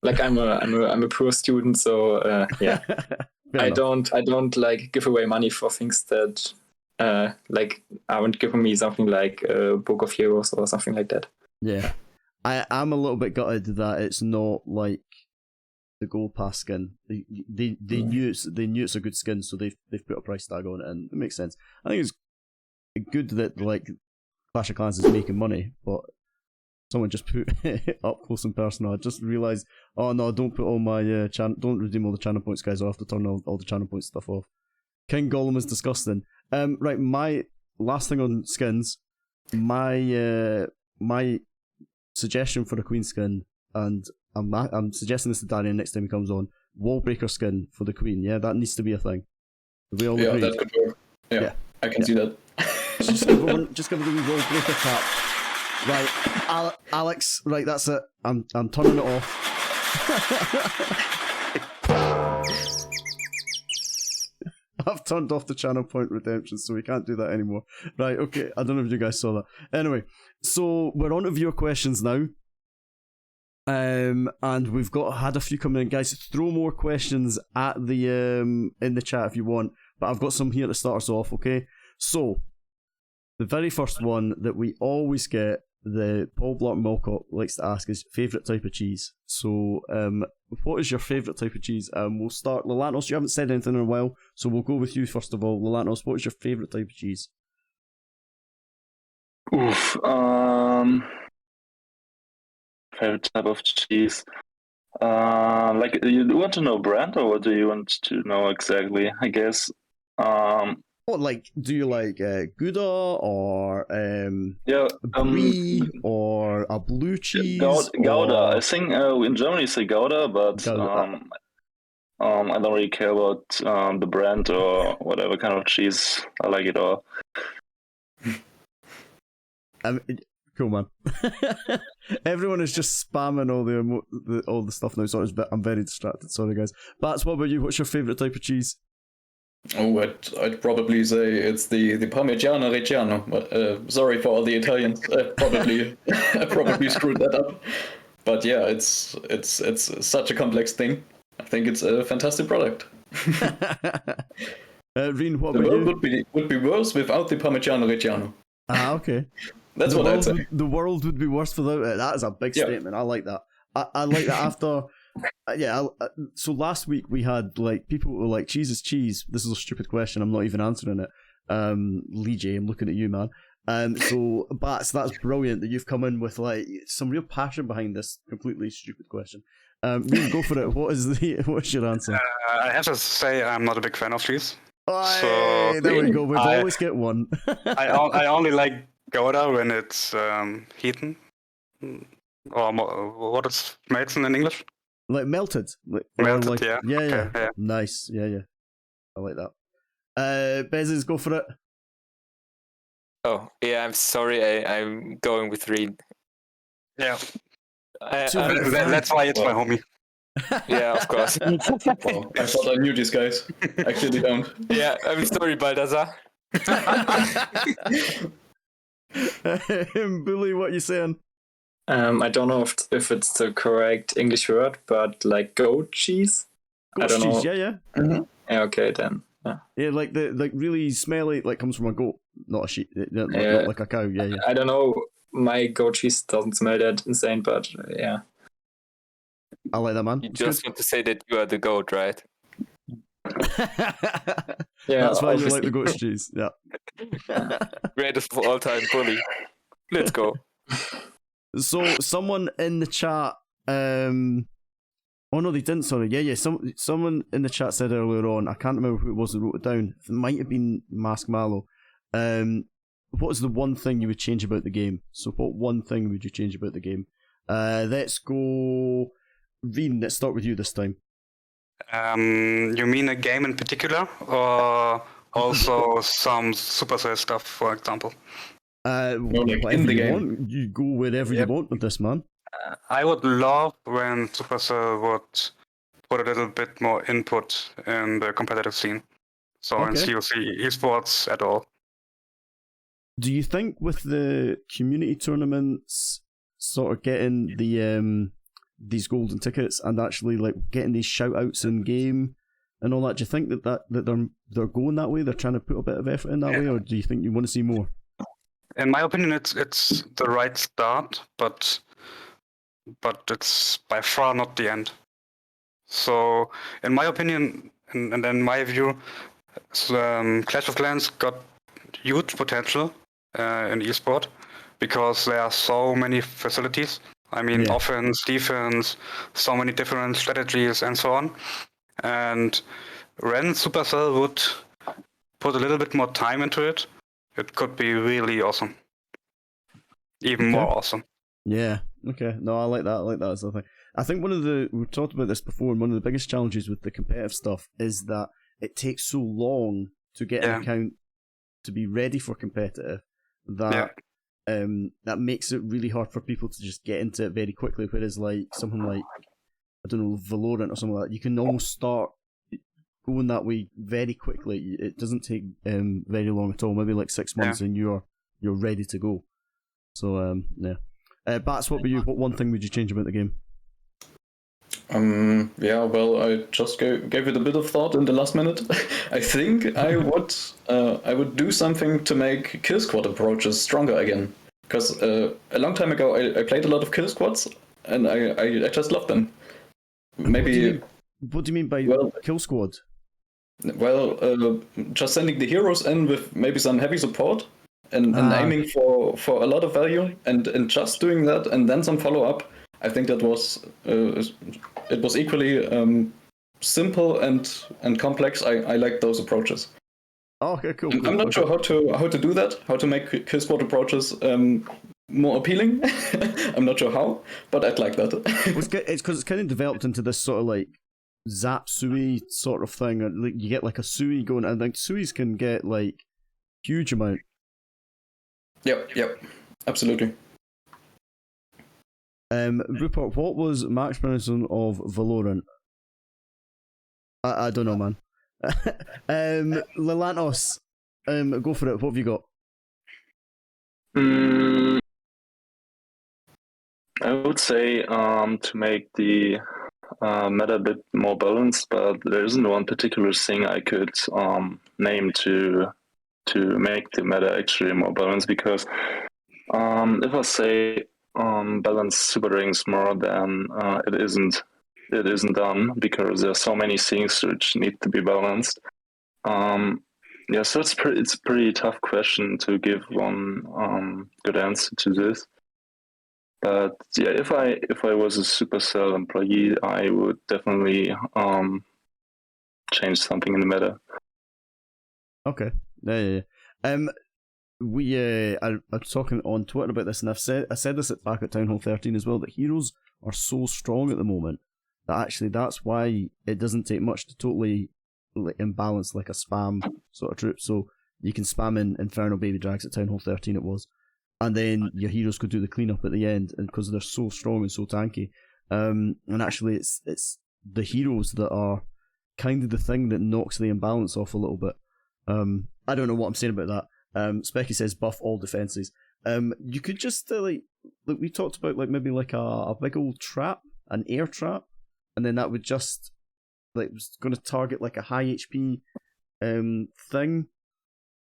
like I'm a poor student, so yeah. I don't like give away money for things that like aren't giving me something like Book of Heroes or something like that. Yeah, I'm a little bit gutted that it's not like the Gold Pass skin. They knew it's a good skin, so they've put a price tag on it, and it makes sense. I think it's good that like Clash of Clans is making money, but someone just put it up close and personal. I just realised, oh no, don't put all my don't redeem all the channel points, guys. I'll have to turn all the channel points stuff off. King Gollum is disgusting. Right, my last thing on skins, my suggestion for a Queen skin, and I'm suggesting this to Darian next time he comes on, Wallbreaker skin for the Queen. Yeah, that needs to be a thing. We all agree? That could work. Yeah, I can see that. just give it a wee Wallbreaker tap. Right, Alex. Right, that's it. I'm turning it off. I've turned off the channel point redemption, so we can't do that anymore. Right, okay. I don't know if you guys saw that. Anyway, so we're on to viewer questions now. And we've had a few coming in, guys. Throw more questions at the in the chat if you want, but I've got some here to start us off. Okay, so the very first one that we always get, the Paul Blart Mulcott likes to ask, is favourite type of cheese. So, what is your favourite type of cheese? We'll start, Lelantos. You haven't said anything in a while, so we'll go with you first of all. Lelantos, what is your favourite type of cheese? Oof. Favorite type of cheese. Like, you want to know brand, or what do you want to know exactly? I guess. What, like, do you like Gouda or Brie or a blue cheese? Gouda. I think in Germany you say Gouda, but I don't really care about the brand or whatever kind of cheese. I like it all. Cool, man. Everyone is just spamming all the stuff now, so I'm very distracted. Sorry, guys. Bats, what about you? What's your favourite type of cheese? Oh, I'd probably say it's the Parmigiano Reggiano. But, sorry for all the Italians. I probably screwed that up. But yeah, it's such a complex thing. I think it's a fantastic product. Reen, what The about world you? would be worse without the Parmigiano Reggiano. Ah, okay. That's the what I'd world say. the world would be worse without it. That is a big Yeah. statement. I like that. I like that after. So last week we had like people were like, "Cheese is cheese." This is a stupid question. I'm not even answering it. Lee J, I'm looking at you, man. So Bats, that's brilliant that you've come in with like some real passion behind this completely stupid question. Reen, go for it. What's your answer? I have to say I'm not a big fan of cheese. Hey, there we go. We've always get one. I only like Gouda when it's heaten, or what is Melzen in English? Like melted. Melted, like, yeah. Yeah, Okay, yeah. Nice. Yeah. I like that. Bezes, go for it. Oh, yeah, I'm sorry. I'm going with Reen. Yeah. Fine. That's why it's my homie. Yeah, of course. Wow, I thought I knew these guys. I clearly don't. Yeah, I'm sorry, Baldassar. Bully, what you saying? I don't know if it's the correct English word, but like goat cheese. I Goat don't cheese, know. yeah. Yeah, okay then. Yeah. Yeah, like the really smelly, like comes from a goat, not a sheep, not like a cow. Yeah. I don't know. My goat cheese doesn't smell that insane, but yeah. I like that, man. You It's just want to say that you are the goat, right? Yeah, That's why you like obviously. the goat's cheese. Yeah. Greatest of all time bully. Let's go. So someone in the chat, oh no, they didn't. Sorry, yeah. Someone in the chat said earlier on. I can't remember who it was that wrote it down. It might have been Mask Mallow. What is the one thing you would change about the game? So, what one thing would you change about the game? Let's go. Reen, let's start with you this time. You mean a game in particular, or also some Supercell stuff, for example? like Whatever in the you game. want. You go wherever you want with this, man. I would love when Supercell would put a little bit more input in the competitive scene. So in Okay. COC esports at all. Do you think with the community tournaments, sort of getting the these golden tickets and actually like getting these shout outs in game and all that, do you think that they're going that way? They're trying to put a bit of effort in that way, or do you think you want to see more? In my opinion, it's the right start, but it's by far not the end. So, in my opinion, and in my view, Clash of Clans got huge potential in esport because there are so many facilities. I mean, offense, defense, so many different strategies, and so on. And when Supercell would put a little bit more time into it, it could be really awesome. Even more awesome. Yeah. Okay. No, I like that. I like that as a thing. I think we've talked about this before, and one of the biggest challenges with the competitive stuff is that it takes so long to get an account to be ready for competitive that that makes it really hard for people to just get into it very quickly. Whereas like something like, I don't know, Valorant or something like that, you can almost start going that way very quickly. It doesn't take very long at all. Maybe like 6 months, and you're ready to go. So Bats, what about you? What one thing would you change about the game? Yeah, well, I just gave it a bit of thought in the last minute. I think I would do something to make kill squad approaches stronger again. Because a long time ago, I played a lot of kill squads, and I just loved them. Maybe. What do you mean by kill squad? Well, just sending the heroes in with maybe some heavy support and aiming for a lot of value, and just doing that, and then some follow up. I think that was it was equally simple and complex. I like those approaches. Oh, okay, cool. I'm not sure how to do that. How to make kill squad approaches more appealing. I'm not sure how, but I'd like that. It's because it's kind of developed into this sort of like Zap Sui sort of thing. Like you get like a Sui going, and like Suis can get like huge amount. Yep, absolutely. Rupert, what was Max pronunciation of Valorant? I don't know, man. Lelantos, go for it. What have you got? I would say to make the meta a bit more balanced, but there isn't one particular thing I could name to make the meta actually more balanced, because if I say balance super rings more, then it isn't done, because there are so many things which need to be balanced. Yeah, so it's a pretty tough question to give one good answer to this. But yeah, if I was a Supercell employee, I would definitely change something in the meta. Okay. Yeah. We I was talking on Twitter about this, and I said this back at Town Hall 13 as well, that heroes are so strong at the moment that actually that's why it doesn't take much to totally imbalance like a spam sort of troop. So you can spam in Infernal Baby Drags at Town Hall 13 it was, and then your heroes could do the cleanup at the end, and because they're so strong and so tanky. And actually it's the heroes that are kind of the thing that knocks the imbalance off a little bit. I don't know what I'm saying about that. Specky says buff all defenses. You could just like we talked about, like maybe like a big old trap, an air trap, and then that would just like was going to target like a high HP thing,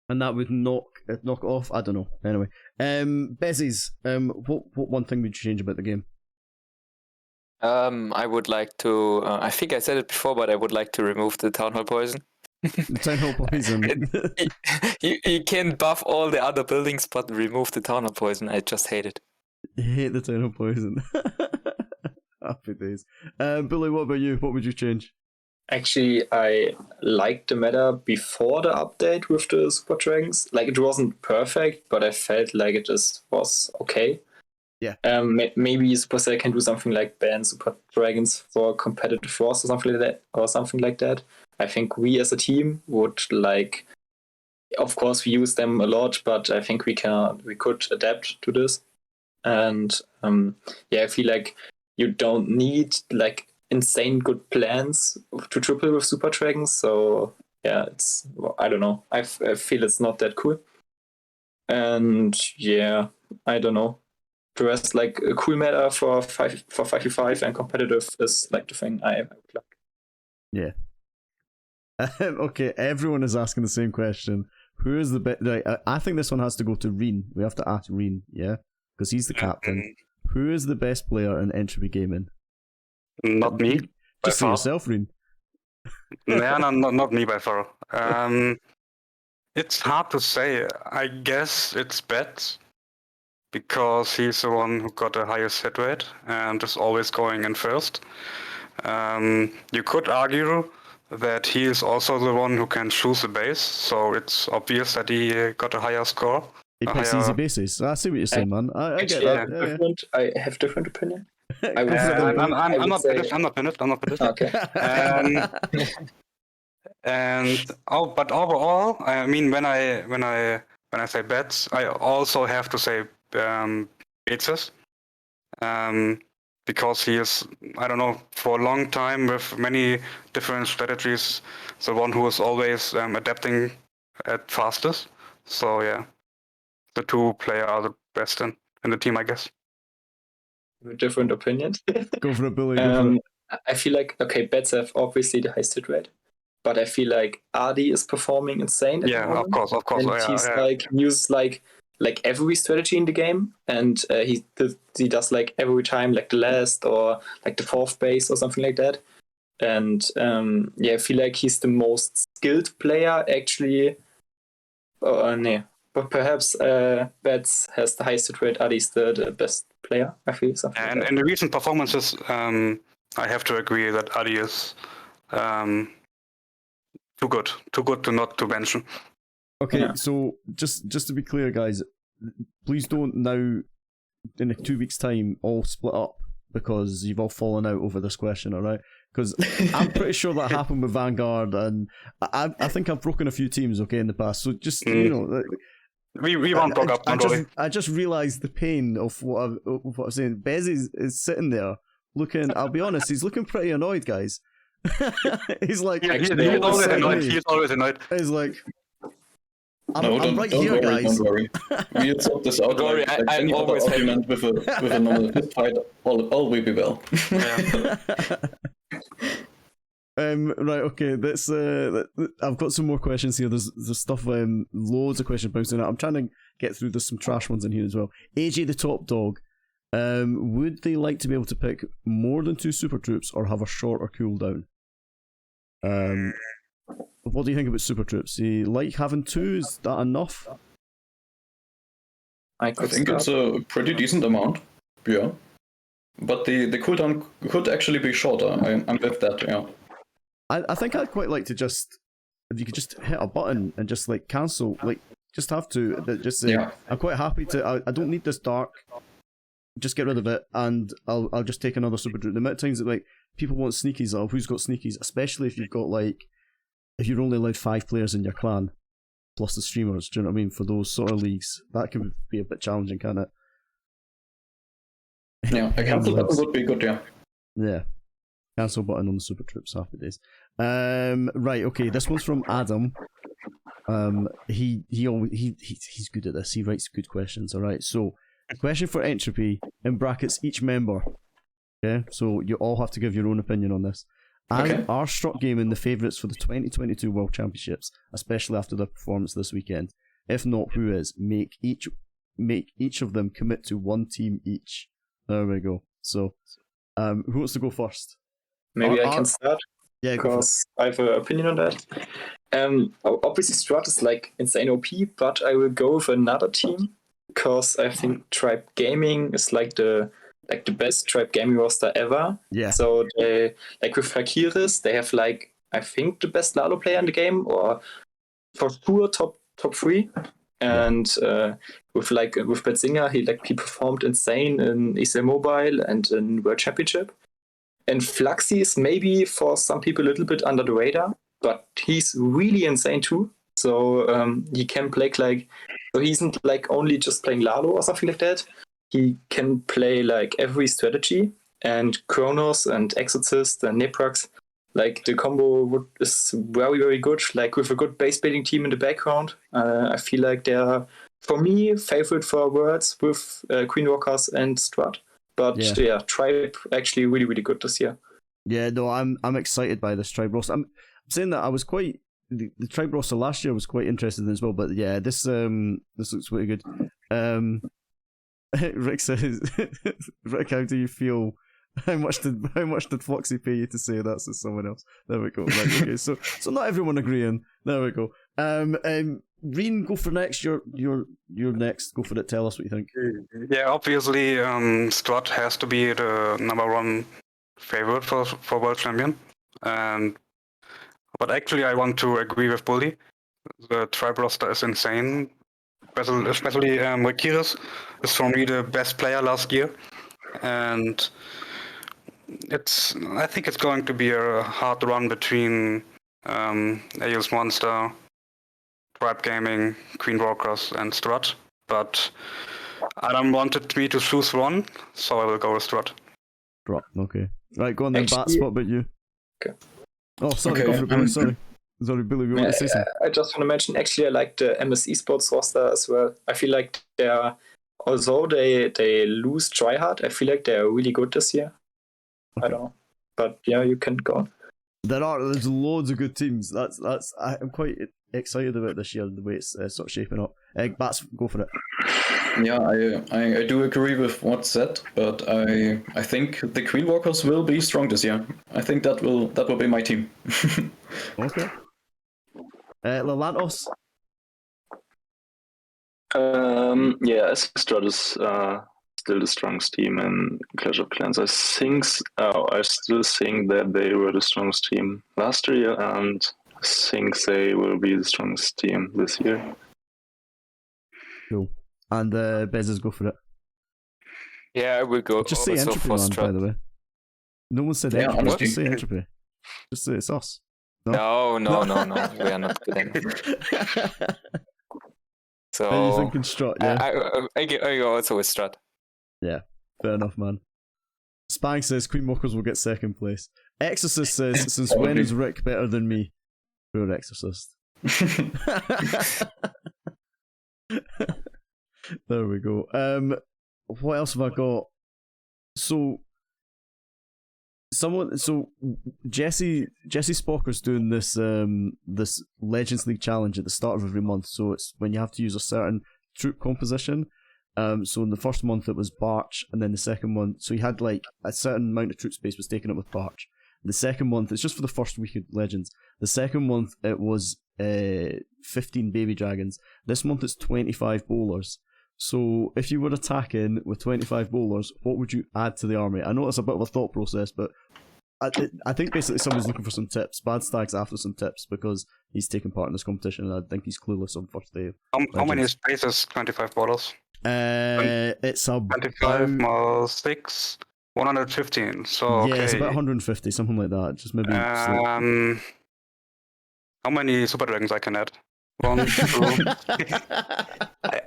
and that would knock off. I don't know. Anyway, Bezzies, what one thing would you change about the game? I would like to. I think I said it before, but I would like to remove the Town Hall poison. The Town Hall poison. You can buff all the other buildings, but remove the Town Hall poison. I just hate it. You hate the Town Hall poison. Happy days. Billy, what about you? What would you change? Actually, I liked the meta before the update with the Super Dragons. Like, it wasn't perfect, but I felt like it just was okay. Yeah. Maybe Supercell can do something like ban Super Dragons for competitive wars or something like that. I think we as a team would like. Of course, we use them a lot, but I think we could adapt to this. And I feel like you don't need like insane good plans to triple with Super Dragons. So yeah, I don't know. I feel it's not that cool. And yeah, I don't know. The rest, like a cool meta for 5v5 and competitive is like the thing I would like. Yeah. Okay, everyone is asking the same question. Who is the best? Right, I think this one has to go to Reen. We have to ask Reen, yeah, because he's the captain. Who is the best player in Entropy Gaming? Not me. Just say yourself, Reen. Yeah, not me by far. It's hard to say. I guess it's Bets, because he's the one who got the highest hit rate and is always going in first. You could argue that he is also the one who can choose the base, so it's obvious that he got a higher score. He picks easy bases. I see what you're saying, man. I get that. I have different opinion. I'm not finished. Okay. But overall, I mean, when I say Bets, I also have to say Betzes. Because he is, I don't know, for a long time with many different strategies, the one who is always adapting at fastest. So yeah, the two players are the best in the team, I guess. Different opinions. Go for it, Billy. Go for it. I feel like, okay, Bets have obviously the highest hit rate, but I feel like Adi is performing insane. Yeah, of course. And he's uses like every strategy in the game, and he does like every time like the last or like the fourth base or something like that. And I feel like he's the most skilled player actually. But perhaps Bets has the highest hit rate. Adi's the best player, I feel. And in the recent performances, I have to agree that Adi is too good to not to mention. Okay, so just to be clear, guys, please don't now, in a 2 weeks' time, all split up because you've all fallen out over this question, all right? Because I'm pretty sure that happened with Vanguard, and I think I've broken a few teams, okay, in the past. So just you know, we won't talk up. I just realised the pain of what I'm saying. Bez is sitting there looking. I'll be honest, he's looking pretty annoyed, guys. He's like, He's "No one always said annoyed. me." He's always annoyed. He's like, I'm don't right here, worry, guys. don't worry. We'll sort this out. Don't worry, like I'm any other always happy. argument with a normal fist fight. All will be well. Yeah. Right, okay. Let's. I've got some more questions here. There's stuff. Loads of questions bouncing out. I'm trying to get through. There's some trash ones in here as well. AJ the Top Dog. Would they like to be able to pick more than 2 super troops or have a shorter cooldown? What do you think about super troops? Do you like having 2? Is that enough? I think it's a pretty decent amount. Yeah. But the cooldown could actually be shorter. I'm with that. Yeah. I think I'd quite like to just, if you could just hit a button and just like cancel, like just have to, just say, Yeah. I'm quite happy to, I don't need this dark, just get rid of it and I'll just take another super troop. The amount of times that like people want sneakies, who's got sneakies, especially if you've got like, if you're only allowed 5 players in your clan, plus the streamers, do you know what I mean? For those sort of leagues, that can be a bit challenging, can't it? Yeah, a cancel button would be good, yeah. Yeah. Cancel button on the super troops, happy days. Right, okay, this one's from Adam. He's good at this. He writes good questions, alright. So, question for Entropy, in brackets, each member. Okay, so you all have to give your own opinion on this. And are Strut Gaming the favourites for the 2022 World Championships, especially after their performance this weekend? If not, who is? Make each of them commit to 1 team each. There we go. So, who wants to go first? Maybe I can start. Yeah, because I have an opinion on that. Obviously, Strut is like insane OP, but I will go with another team because I think Tribe Gaming is like the best Tribe Gaming roster ever. Yeah. So they, like with Hakiris, they have like I think the best Lalo player in the game, or for sure top 3. And with Betzinger, he performed insane in ESL Mobile and in World Championship. And Fluxy is maybe for some people a little bit under the radar, but he's really insane too. So he can play so he isn't like only just playing Lalo or something like that. He can play like every strategy, and Kronos and Exorcist and Neprax, like the combo is very, very good. Like with a good base building team in the background, I feel like they're, for me, favorite for Worlds with Queen Walkers and Strut. But yeah, Tribe actually really, really good this year. Yeah, no, I'm excited by this Tribe roster. I'm saying that I was quite the Tribe roster last year was quite interested in as well, but yeah, this looks pretty good. Rick says, Rick, how do you feel? How much did Foxy pay you to say that to someone else? There we go. Right, okay, so not everyone agreeing. There we go. Reen, go for next. You're next. Go for it. Tell us what you think. Yeah, obviously, Strut has to be the #1 favorite for World Champion. But actually, I want to agree with Bully. The Tribe roster is insane. Especially Kiris is for me the best player last year. And I think it's going to be a hard run between AU's Monster, Tribe Gaming, Queen Walkers, and Strut. But Adam wanted me to choose one, so I will go with Strut. Strut, okay. Right, go on then, Bats. What about you? Okay. Oh, sorry, go for it, Billy. Sorry, Billy, you want to say something? I just want to mention, actually, I like the MCES roster as well. I feel like although they lose Tryhard, I feel like they're really good this year. Okay. I don't know. But yeah, you can go on. There's loads of good teams. I'm quite excited about this year, the way it's sort of shaping up. Bats, go for it. Yeah, I do agree with what's said, but I think the Queen Walkers will be strong this year. I think that will be my team. Okay. Lelantos? Yeah, Strut is still the strongest team in Clash of Clans. I still think that they were the strongest team last year, and I think they will be the strongest team this year. Cool. And Bezos, go for it. Yeah, I will go. Just say Entropy, man, by the way. No one said Entropy. Just say Entropy. Just say it's us. No. We are not good enough. So are you thinking Strut? Yeah. I go also with Strut. Yeah, fair enough, man. Spang says Queen Walkers will get second place. Exorcist says, since when is Rick better than me? Poor Exorcist. There we go. What else have I got? So Jesse Spocker's doing this this Legends League challenge at the start of every month. So it's when you have to use a certain troop composition. So in the first month it was Barch, and then the second month, so he had like a certain amount of troop space was taken up with Barch. The second month, it's just for the first week of Legends. The second month it was 15 baby dragons. This month it's 25 bowlers. So if you were attacking with 25 bowlers, what would you add to the army? I know it's a bit of a thought process, but I think basically someone's looking for some tips. Bad Stag's after some tips because he's taking part in this competition, and I think he's clueless on first day. How many spaces? 25 bowlers. It's about 25 more 6, 115. So okay. Yeah, it's about 150, something like that. Just maybe. How many super dragons I can add? 1, 2.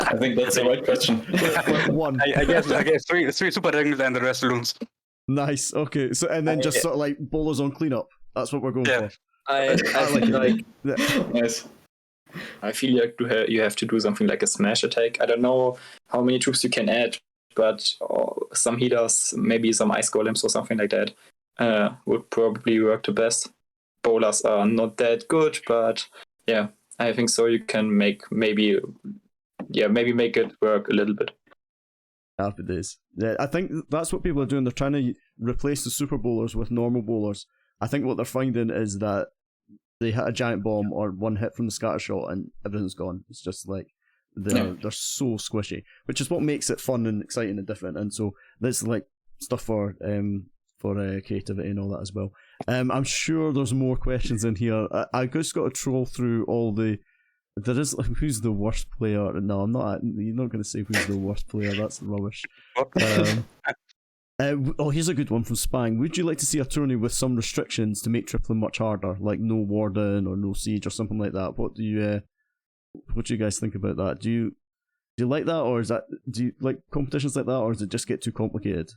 I think that's the right question. One. I guess three super dragons and the rest loons. Nice. Okay. So and then just sort of like bowlers on cleanup. That's what we're going for. I feel like Nice. I feel like you have to do something like a smash attack. I don't know how many troops you can add, but some healers, maybe some ice golems or something like that, would probably work the best. Bowlers are not that good, but yeah, I think so. You can maybe make it work a little bit. Happy days. Yeah, I think that's what people are doing. They're trying to replace the super bowlers with normal bowlers. I think what they're finding is that they hit a giant bomb or one hit from the scatter shot and everything's gone. It's just like they're so squishy, which is what makes it fun and exciting and different. And so there's like stuff for creativity and all that as well. I'm sure there's more questions in here. I just got to troll through all the. There is who's the worst player? No, I'm not. You're not going to say who's the worst player. That's rubbish. Here's a good one from Spang. Would you like to see a tourney with some restrictions to make tripling much harder, like no warden or no siege or something like that? What do you guys think about that? Do you like that, or do you like competitions like that, or does it just get too complicated?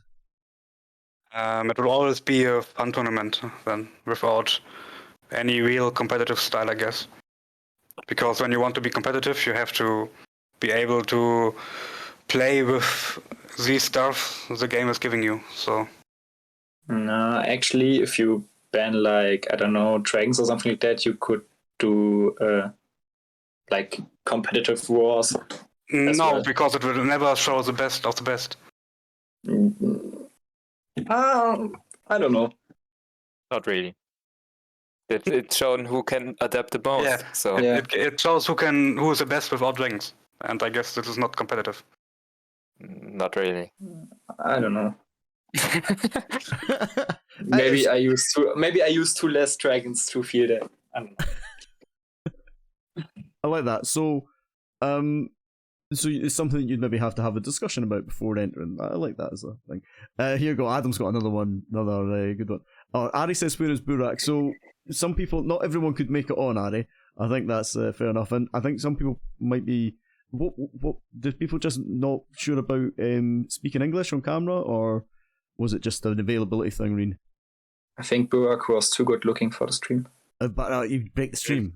It will always be a fun tournament then, without any real competitive style, I guess. Because when you want to be competitive, you have to be able to play with the stuff the game is giving you. So, no, actually, if you ban like I don't know dragons or something like that, you could do like competitive wars. No, because it will never show the best of the best. I don't know. Not really. It's shown who can adapt the most. Yeah. So It shows who is the best without dragons, and I guess this is not competitive. not really. I don't know. Maybe I use two less dragons to feel that. I don't know. I like that. So it's something that you'd maybe have to have a discussion about before entering. I like that as a thing. Here you go. Adam's got another one, another good one. Ari says, "Where is Burak?" So some people, not everyone could make it on, Ari. I think that's fair enough, and I think some people might be. What did people just not sure about speaking English on camera, or was it just an availability thing, Reen? I think Burak was too good looking for the stream. But you break the stream.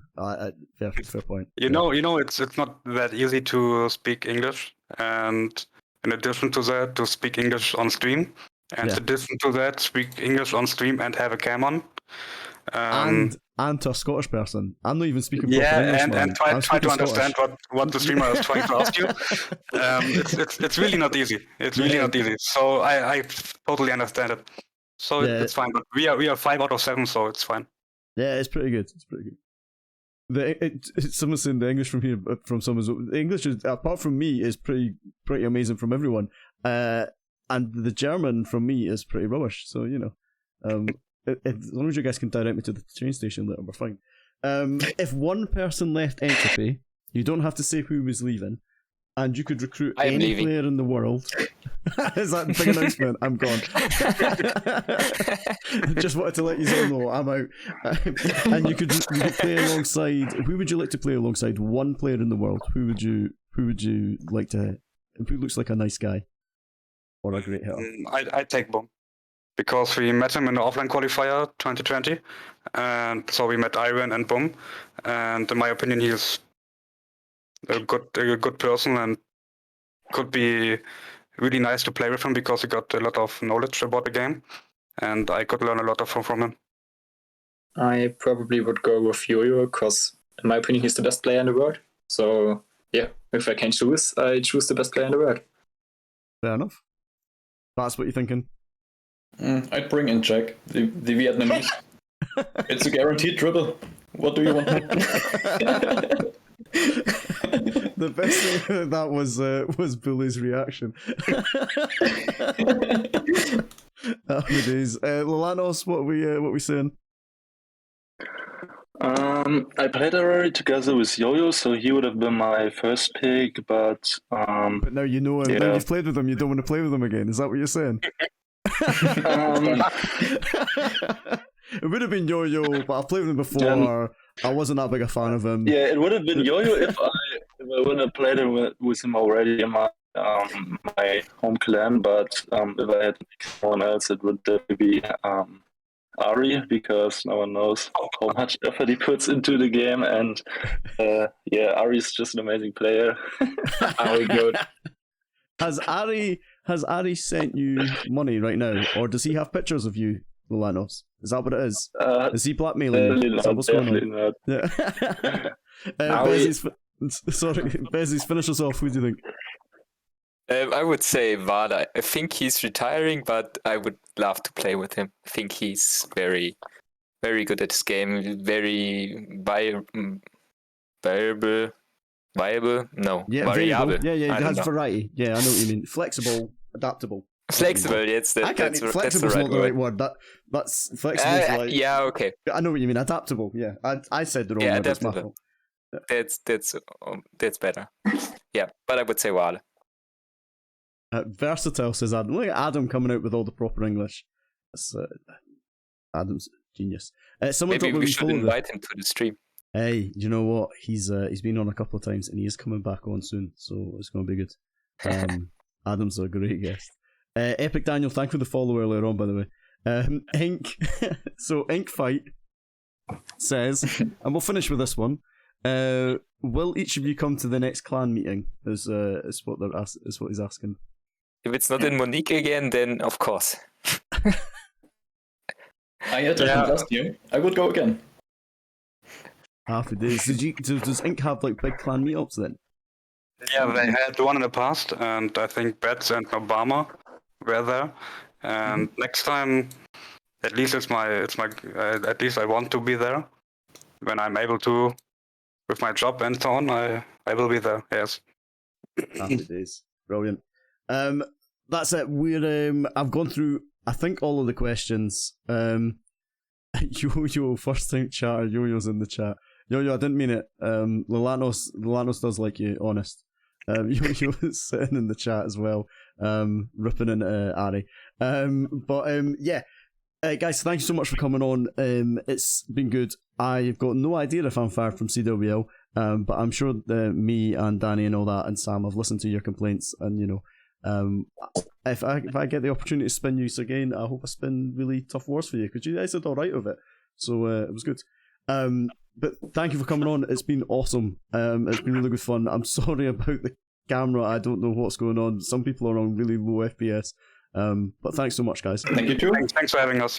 Fair point. You know, it's not that easy to speak English, and in addition to that, to speak English on stream, and in addition to that, speak English on stream and have a cam on. And to a Scottish person, I'm not even speaking proper English. and try to understand what the streamer is trying to ask you. It's really not easy. It's really not easy. So I totally understand it. So it's fine. But we are 5 out of 7, so it's fine. Yeah, it's pretty good. It's pretty good. Someone's saying the English from here, from someone's the English is, apart from me, is pretty amazing from everyone. And the German from me is pretty rubbish. So as long as you guys can direct me to the train station later, we're fine. If one person left Entropy, you don't have to say who was leaving, and you could recruit any player in the world. Is that the big announcement? I'm gone. Just wanted to let you all know I'm out. And you could play alongside. Who would you like to play alongside? One player in the world. Who would you like to? Who looks like a nice guy or a great hitter? I take Boom. because we met him in the offline qualifier 2020, and so we met Iron and Boom, and in my opinion, he's a good person and could be really nice to play with him because he got a lot of knowledge about the game, and I could learn a lot from him. I probably would go with Yo-Yo because, in my opinion, he's the best player in the world. So, yeah, if I can choose, I choose the best player in the world. Fair enough. That's what you're thinking? I'd bring in Jack, the Vietnamese. It's a guaranteed dribble. What do you want? The best thing of that was Bully's reaction. Happy days. Lolanos, what we saying? I played already together with Yo-Yo, so he would have been my first pick, but now you know him. Yeah. Now you've played with him, you don't want to play with him again. Is that what you're saying? It would have been Yo-Yo, but I've played with him before. I wasn't that big a fan of him. Yeah, it would have been Yo-Yo if I wouldn't have played with him already in my home clan, but if I had someone else, it would definitely be Ari, because no one knows how much effort he puts into the game, and Ari's just an amazing player. Ari good. Has Ari sent you money right now, or does he have pictures of you, Lolanos? Is that what it is? Is he blackmailing you? Is that what's going on? Yeah. Bezzies, finish us off. Who do you think? I would say Vada. I think he's retiring, but I would love to play with him. I think he's very, very good at this game. Very viable. No, Yeah, variable. Yeah, it has variety. Yeah, I know what you mean. Flexible, adaptable. Flexible, yes. Flexible's not the right word. That's flexible. Like, yeah, okay. I know what you mean. Adaptable. Yeah, I said the wrong word. That's my fault. That's better. Yeah, but I would say Vada. Versatile, says Adam. Look at Adam coming out with all the proper English. That's Adam's genius. Someone Maybe we should invite him to the stream. Hey, you know what? He's been on a couple of times and he is coming back on soon, so it's going to be good. Adam's a great guest. Epic Daniel, thank you for the follow earlier on, by the way. Ink, so Ink Fight says, and we'll finish with this one. Will each of you come to the next clan meeting? Is what he's asking. If it's not in Monique again, then of course. I attended last year. I would go again. Happy days. Does Ink have like big clan meetups then? Yeah, they had one in the past, and I think Betts and Obama were there. And next time, at least at least I want to be there when I'm able to, with my job and so on. I will be there. Yes. Happy days. Brilliant. That's it. I've gone through, I think, all of the questions. Yo-Yo, first time chatter. Yo-Yo's in the chat. Yo-Yo, I didn't mean it. Lolanos does like you, honest. Yo-Yo is sitting in the chat as well, ripping into Ari. Guys, thank you so much for coming on. It's been good. I've got no idea if I'm fired from CWL, but I'm sure me and Danny and all that and Sam have listened to your complaints, and if I get the opportunity to spin you again, I hope I spin really tough wars for you, because you guys did all right with it, so it was good. But thank you for coming on. It's been awesome. It's been really good fun. I'm sorry about the camera. I don't know what's going on. Some people are on really low FPS. But thanks so much, guys. Thank you too. Thanks for having us.